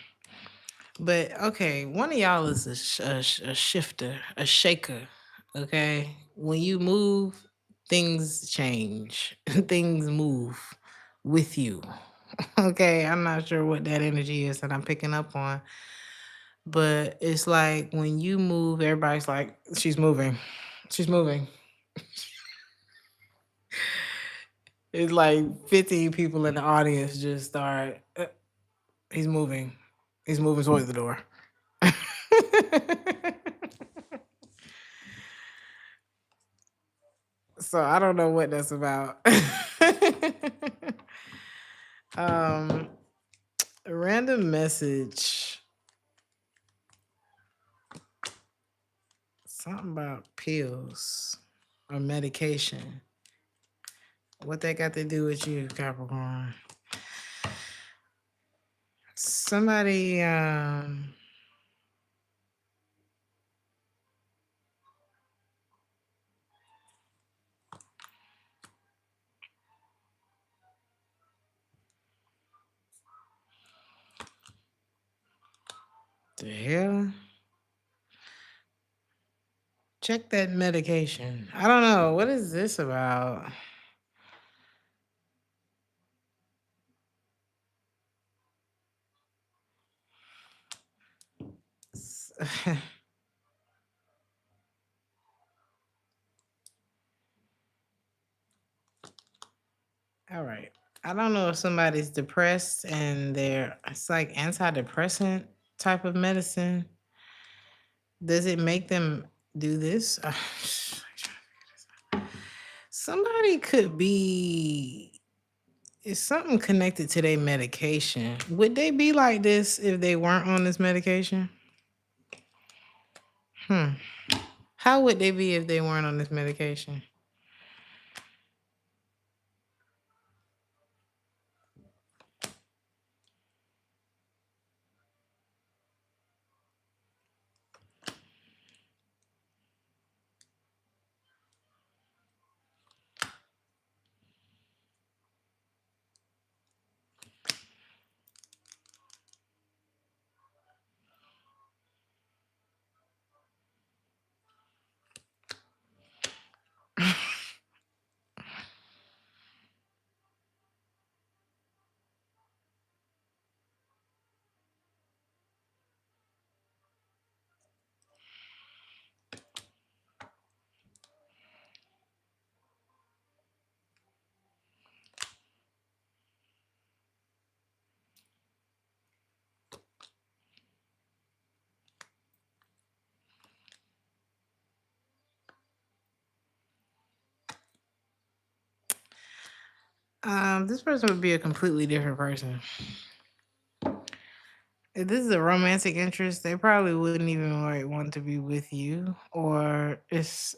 But okay, one of y'all is a shifter, a shaker. Okay, when you move, things change, things move with you. Okay, I'm not sure what that energy is that I'm picking up on, but it's like when you move, everybody's like, she's moving, she's moving. It's like 15 people in the audience just start, he's moving, he's moving towards the door. So I don't know what that's about. um, a random message. Something about pills or medication. What that got to do with you, Capricorn? Somebody the hell? Check that medication. I don't know. What is this about? All right. I don't know if somebody's depressed and it's like antidepressant type of medicine. Does it make them do this? Somebody could be, is something connected to their medication. Would they be like this if they weren't on this medication? How would they be if they weren't on this medication? This person would be a completely different person. If this is a romantic interest, they probably wouldn't even like want to be with you. Or it's,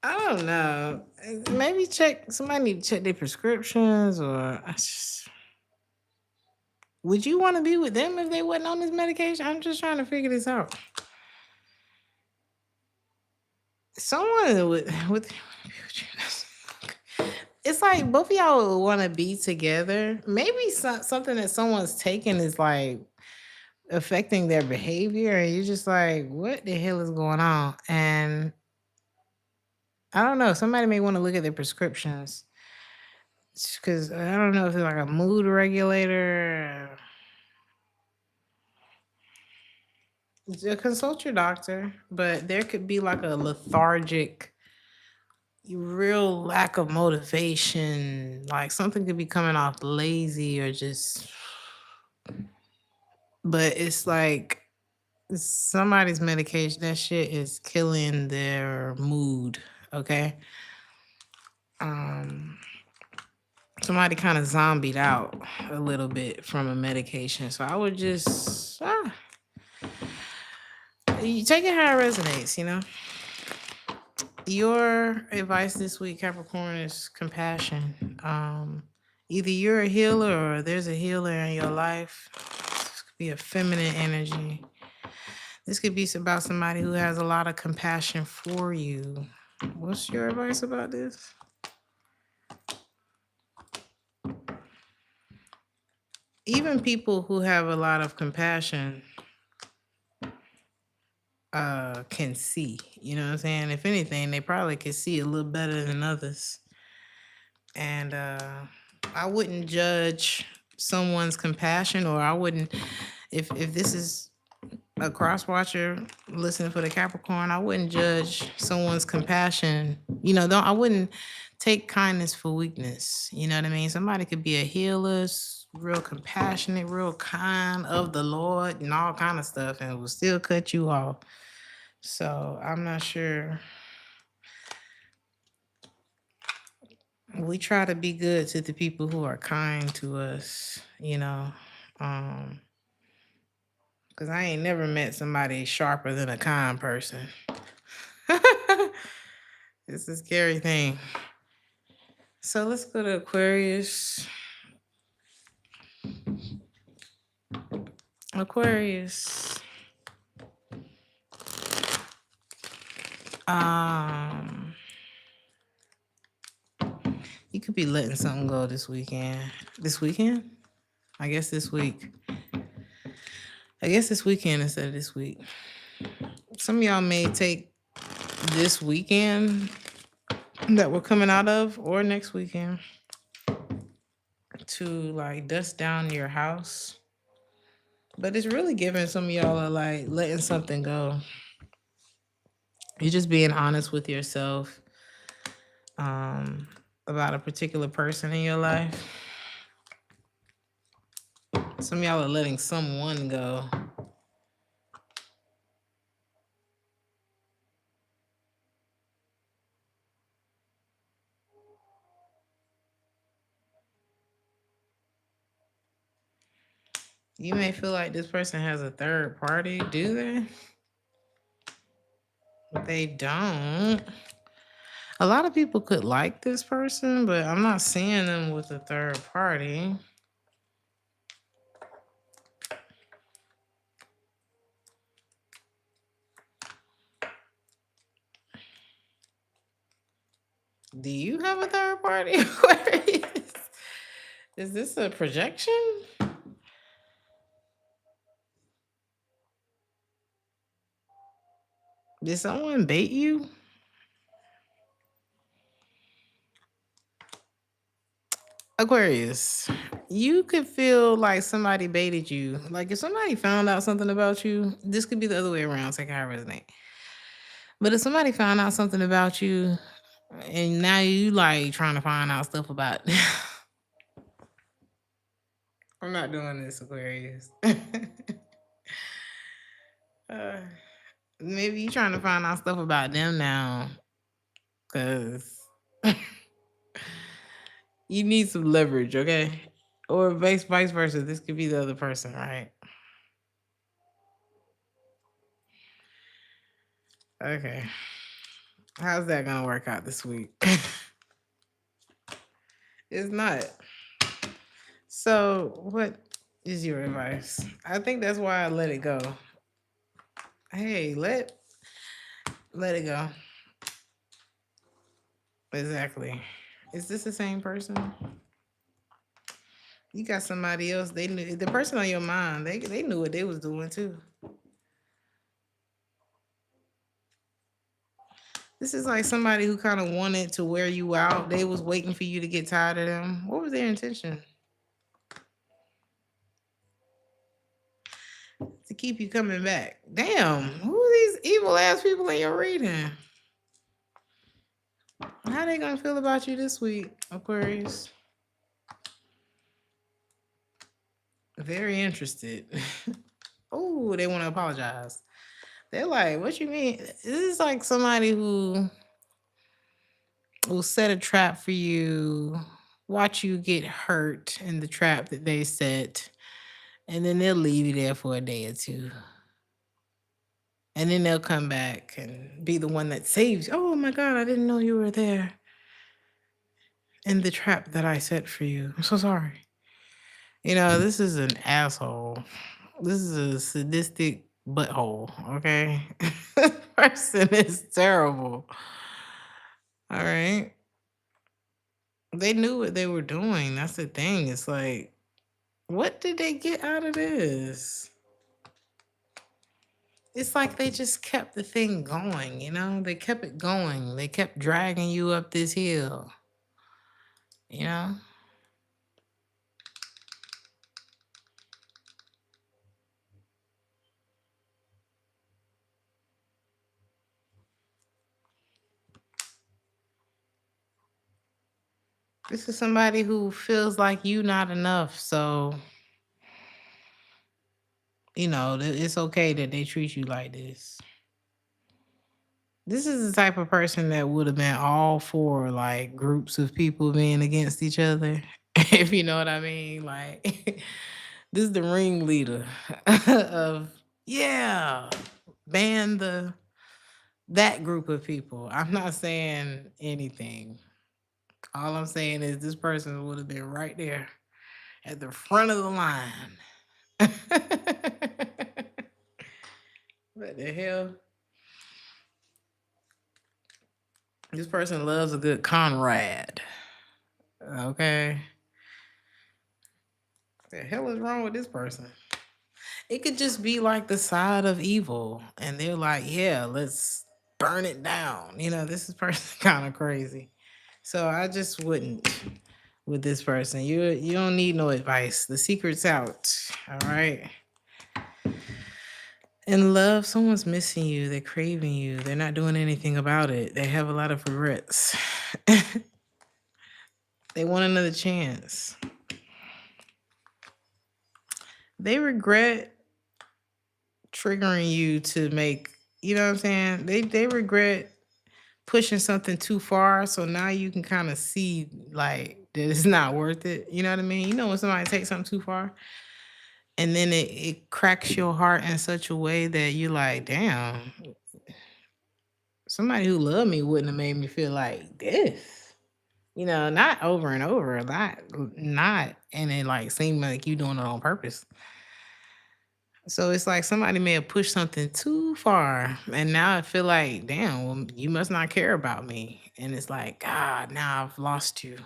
I don't know. Maybe check, somebody need to check their prescriptions, or Would you want to be with them if they wasn't on this medication? I'm just trying to figure this out. Someone with it's like both of y'all want to be together. Maybe something that someone's taking is like affecting their behavior, and you're just like, what the hell is going on? And I don't know. Somebody may want to look at their prescriptions because I don't know if it's like a mood regulator. Consult your doctor, but there could be like a lethargic, real lack of motivation. Like something could be coming off lazy or just, but it's like somebody's medication, that shit is killing their mood. Okay. Somebody kind of zombied out a little bit from a medication. So I would just you take it how it resonates, you know. Your advice this week, Capricorn, is compassion. Either you're a healer or there's a healer in your life. This could be a feminine energy. This could be about somebody who has a lot of compassion for you. What's your advice about this? Even people who have a lot of compassion can see, you know what I'm saying? If anything, they probably could see a little better than others. And I wouldn't judge someone's compassion, or I wouldn't, if this is a cross watcher listening for the Capricorn, I wouldn't judge someone's compassion. You know, I wouldn't take kindness for weakness. You know what I mean? Somebody could be a healer, real compassionate, real kind of the Lord and all kind of stuff, and will still cut you off. So I'm not sure. We try to be good to the people who are kind to us, you know. Because I ain't never met somebody sharper than a kind person. It's a scary thing. So let's go to Aquarius. Aquarius. You could be letting something go this weekend. This weekend? I guess this week. I guess this weekend instead of this week. Some of y'all may take this weekend that we're coming out of or next weekend to like dust down your house. But it's really giving some of y'all are like letting something go. You're just being honest with yourself about a particular person in your life. Some of y'all are letting someone go. You may feel like this person has a third party. Do they? They don't. A lot of people could like this person, but I'm not seeing them with a third party. Do you have a third party? Is this a projection? Did someone bait you? Aquarius, you could feel like somebody baited you. Like if somebody found out something about you, this could be the other way around, take how I resonate. But if somebody found out something about you and now you like trying to find out stuff about I'm not doing this, Aquarius. Maybe you trying to find out stuff about them now. Cause you need some leverage, okay? Or vice versa. This could be the other person, right? Okay. How's that gonna work out this week? It's not. So what Is your advice. I think that's why I let it go. Hey, let it go. Exactly. Is this the same person? You got somebody else. They knew the person on your mind. They knew what they was doing too. This is like somebody who kind of wanted to wear you out. They was waiting for you to get tired of them. What was their intention? To keep you coming back. Damn, who are these evil ass people in your reading? How they gonna feel about you this week, Aquarius? Very interested. Oh, they want to apologize. They're like, what you mean? This is like somebody who will set a trap for you, watch you get hurt in the trap that they set, and then they'll leave you there for a day or two. And then they'll come back and be the one that saves you. Oh my God, I didn't know you were there in the trap that I set for you. I'm so sorry. You know, this is an asshole. This is a sadistic butthole, okay? This person is terrible. All right. They knew what they were doing. That's the thing. It's like, what did they get out of this? It's like they just kept the thing going, you know? They kept it going. They kept dragging you up this hill, you know? This is somebody who feels like you not enough. So, you know, it's okay that they treat you like this. This is the type of person that would have been all for like groups of people being against each other, if you know what I mean. Like, this is the ringleader of, yeah, ban that group of people. I'm not saying anything. All I'm saying is this person would have been right there at the front of the line. What the hell? This person loves a good Conrad. Okay. What the hell is wrong with this person? It could just be like the side of evil. And they're like, yeah, let's burn it down. You know, this is person kind of crazy. So I just wouldn't with this person. You don't need no advice. The secret's out. All right. In love, someone's missing you. They're craving you. They're not doing anything about it. They have a lot of regrets. They want another chance. They regret triggering you to make, you know what I'm saying? They regret pushing something too far. So now you can kind of see like that it's not worth it. You know what I mean? You know when somebody takes something too far and then it cracks your heart in such a way that you're like, damn, somebody who loved me wouldn't have made me feel like this. You know, not over and over, not and it like seemed like you doing it on purpose. So it's like somebody may have pushed something too far, and now I feel like, damn, well, you must not care about me. And it's like, God, now I've lost you,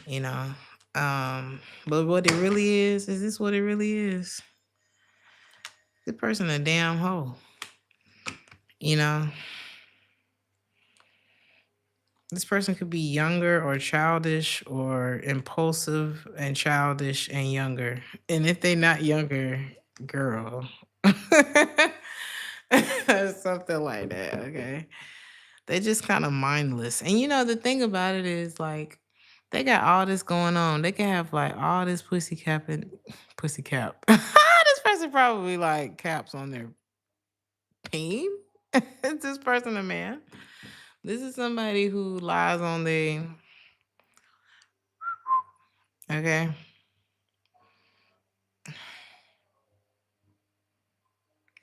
you know. But what it really is this what it really is? This person a damn hoe, you know. This person could be younger or childish or impulsive and childish and younger. And if they not younger, girl. Something like that, okay? They just kind of mindless. And you know, the thing about it is like they got all this going on. They can have like all this pussy cap and pussy cap. This person probably like caps on their peen. Is this person a man? This is somebody who lies on the okay.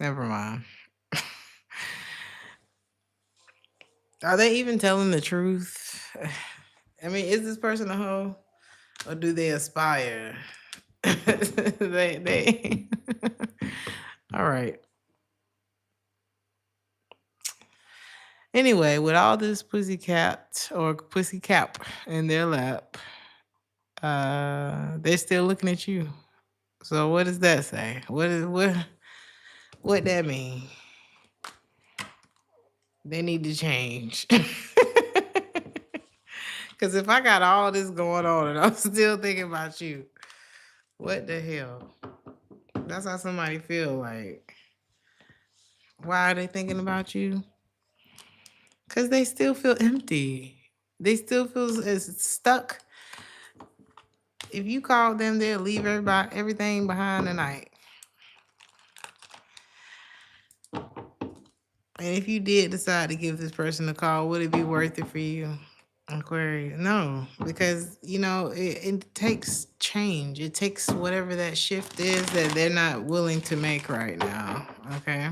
Never mind. Are they even telling the truth? I mean, is this person a hoe? Or do they aspire they all right. Anyway, with all this pussycat or pussy cap in their lap, they're still looking at you. So what does that say? What that mean? They need to change. Because if I got all this going on and I'm still thinking about you, what the hell? That's how somebody feel like. Why are they thinking about you? Because they still feel empty. They still feel as stuck. If you call them, they'll leave everything behind tonight. And if you did decide to give this person a call, would it be worth it for you? Aquarius? No, because it takes change. It takes whatever that shift is that they're not willing to make right now. Okay.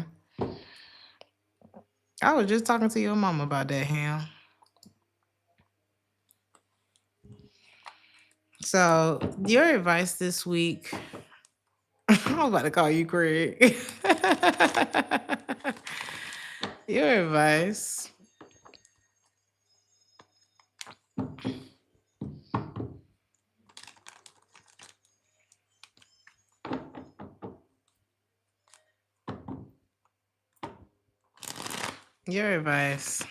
I was just talking to your mom about that, Ham. So your advice this week. I'm about to call you Craig. Your advice. Your advice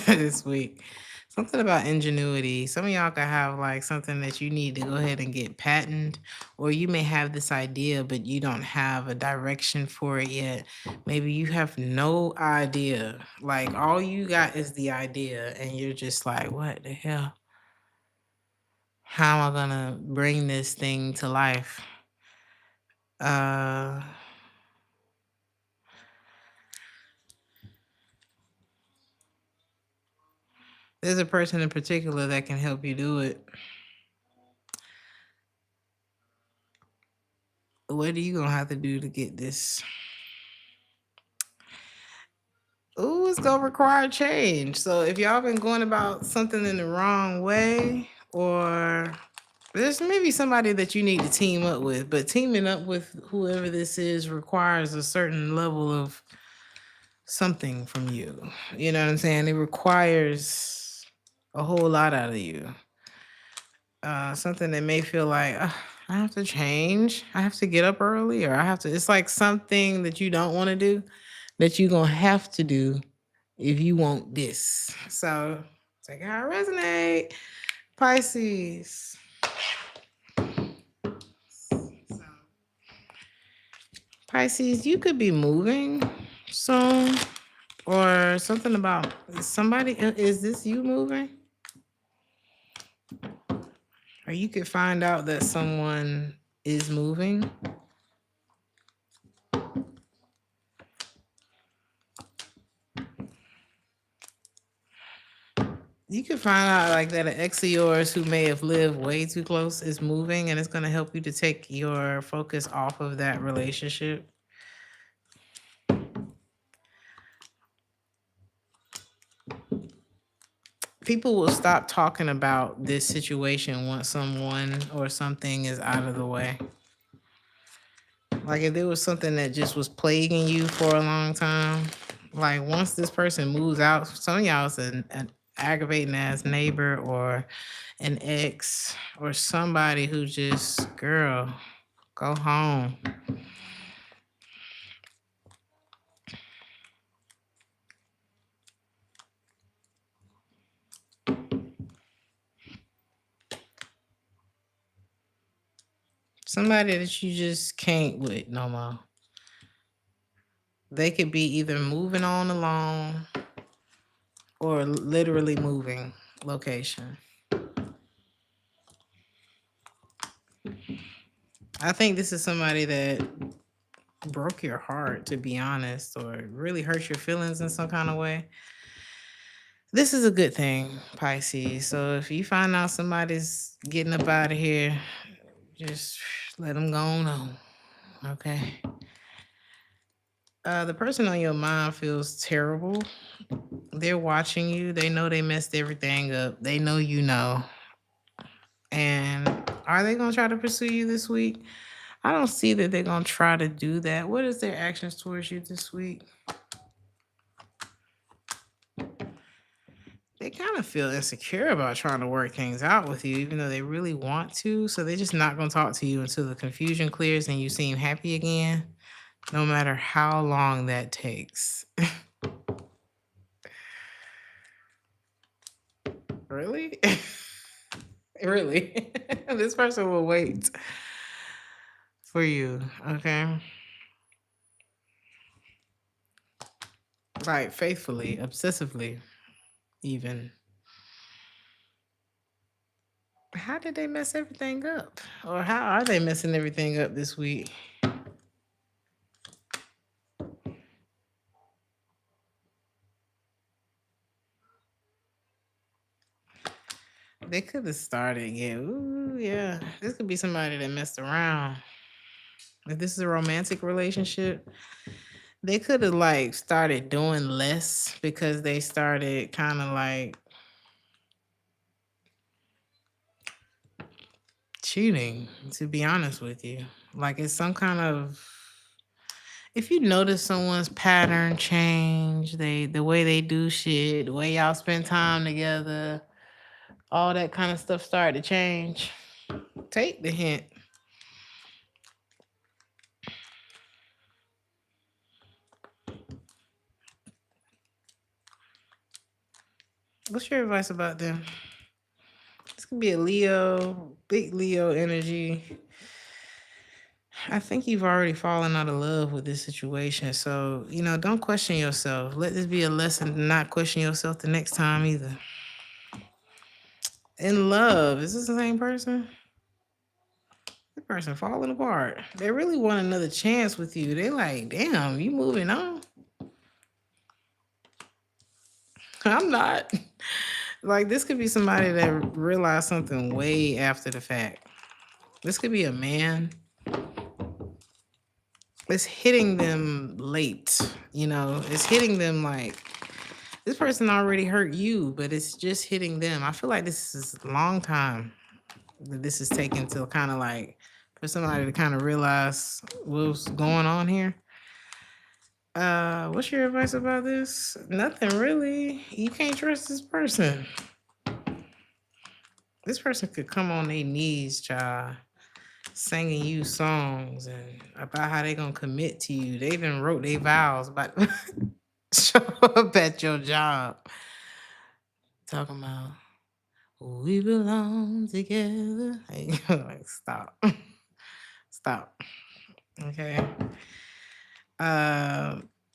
this week. Something about ingenuity. Some of y'all can have like something that you need to go ahead and get patented, or you may have this idea, but you don't have a direction for it yet. Maybe you have no idea. Like all you got is the idea, and you're just like, what the hell? How am I gonna bring this thing to life? Uh there's a person in particular that can help you do it. What are you gonna have to do to get this? Ooh, it's gonna require change. So if y'all been going about something in the wrong way, or there's maybe somebody that you need to team up with, but teaming up with whoever this is requires a certain level of something from you. You know what I'm saying? It requires a whole lot out of you. Something that may feel like I have to change. I have to get up early, or I have to. It's like something that you don't want to do that you're gonna have to do if you want this. So take how it resonate, Pisces. So, Pisces, you could be moving soon, or something about somebody. Is this you moving? Or you could find out that someone is moving. You could find out like that an ex of yours who may have lived way too close is moving, and it's going to help you to take your focus off of that relationship. People will stop talking about this situation once someone or something is out of the way. Like if there was something that just was plaguing you for a long time, like once this person moves out, some of y'all is an aggravating ass neighbor or an ex or somebody who just, girl, go home. Somebody that you just can't with no more. They could be either moving on alone or literally moving location. I think this is somebody that broke your heart, to be honest, or really hurt your feelings in some kind of way. This is a good thing, Pisces. So if you find out somebody's getting up out of here, just let them go on. Okay. The person on your mind feels terrible. They're watching you. They know they messed everything up. They know you know. And are they going to try to pursue you this week? I don't see that they're gonna try to do that. What is their actions towards you this week? They kind of feel insecure about trying to work things out with you, even though they really want to. So they're just not gonna talk to you until the confusion clears and you seem happy again, no matter how long that takes. Really? Really? This person will wait for you, okay? Like faithfully, obsessively, even. How did they mess everything up? Or how are they messing everything up this week? They could have started again. Ooh, yeah. This could be somebody that messed around. If this is a romantic relationship, they could have like started doing less because they started kind of like cheating, to be honest with you. Like it's some kind of, if you notice someone's pattern change, the way they do shit, the way y'all spend time together, all that kind of stuff started to change. Take the hint. What's your advice about them? This could be a Leo, big Leo energy. I think you've already fallen out of love with this situation. So, don't question yourself. Let this be a lesson to not question yourself the next time either. In love, is this the same person? The person falling apart. They really want another chance with you. They like, damn, you moving on? I'm not. Like, this could be somebody that realized something way after the fact. This could be a man. It's hitting them late, it's hitting them like this person already hurt you, but it's just hitting them. I feel like this is a long time that this is taking to kind of like for somebody to kind of realize what's going on here. What's your advice about this? Nothing really. You can't trust this person. This person could come on their knees, child, singing you songs and about how they gonna commit to you. They even wrote their vows about show up at your job. Talking about we belong together. Hey, like, stop. Stop. Okay.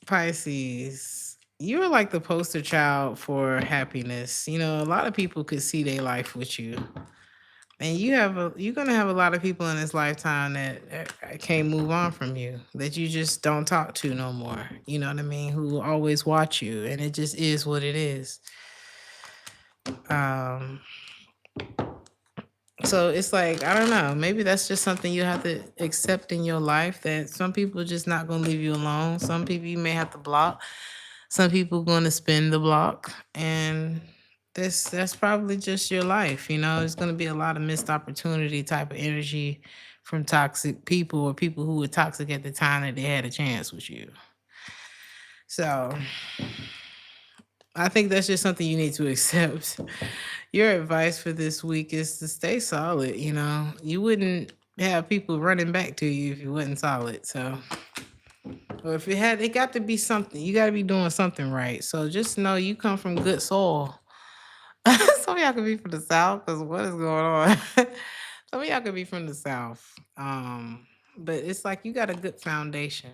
Pisces. You're like the poster child for happiness. A lot of people could see their life with you. And you're gonna have a lot of people in this lifetime that can't move on from you, that you just don't talk to no more. You know what I mean? Who will always watch you, and it just is what it is. So it's like, I don't know, maybe that's just something you have to accept in your life, that some people are just not gonna leave you alone. Some people you may have to block. Some people gonna spin the block, and that's probably just your life. It's gonna be a lot of missed opportunity type of energy from toxic people or people who were toxic at the time that they had a chance with you. So I think that's just something you need to accept. Your advice for this week is to stay solid. You wouldn't have people running back to you if you wasn't solid. So, or if it got to be something. You got to be doing something right. So just know you come from good soil. Some of y'all could be from the South, because what is going on? Some of y'all could be from the South. But it's like you got a good foundation.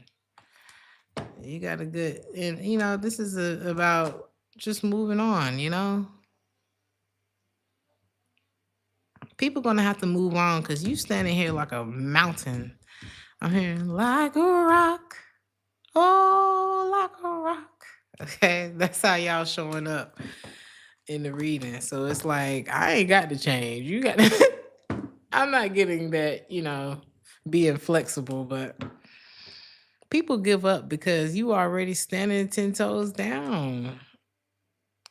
You got a good, and this is about just moving on. People gonna have to move on because you standing here like a mountain. I'm hearing like a rock, oh, like a rock. Okay, that's how y'all showing up in the reading. So it's like, I ain't got to change. You got to, I'm not getting that, being flexible, but people give up because you already standing 10 toes down.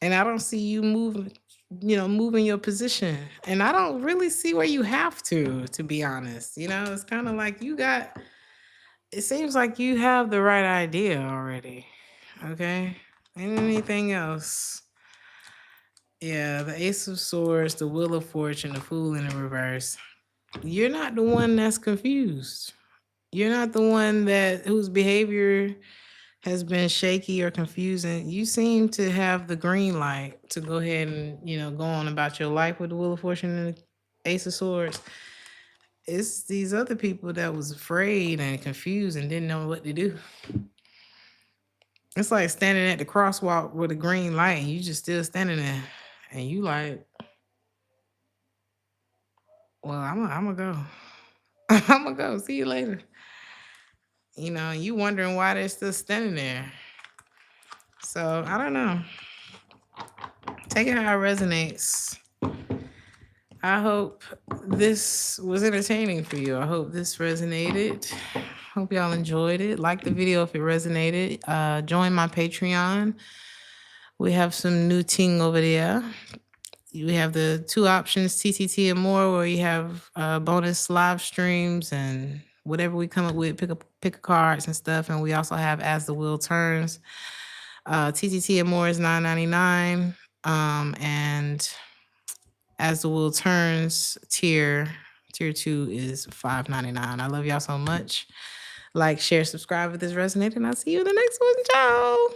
And I don't see you moving moving your position. And I don't really see where you have to be honest. It's kind of like it seems like you have the right idea already. Okay. And anything else? Yeah, the Ace of Swords, the Wheel of Fortune, the Fool in the reverse. You're not the one that's confused. You're not the one whose behavior has been shaky or confusing. You seem to have the green light to go ahead and, go on about your life with the Wheel of Fortune and the Ace of Swords. It's these other people that was afraid and confused and didn't know what to do. It's like standing at the crosswalk with a green light and you just still standing there. And you like, well, I'm gonna go. I'm gonna go. See you later. You wondering why they're still standing there. So I don't know. Take it how it resonates. I hope this was entertaining for you. I hope this resonated. Hope y'all enjoyed it. Like the video if it resonated. Join my Patreon. We have some new ting over there. We have the two options, TTT and more, where you have bonus live streams and whatever we come up with, pick a cards and stuff. And we also have As the Wheel Turns. TTT and more is $9.99. And As the Wheel Turns, tier 2 is $5.99. I love y'all so much. Like, share, subscribe if this resonated, and I'll see you in the next one. Ciao.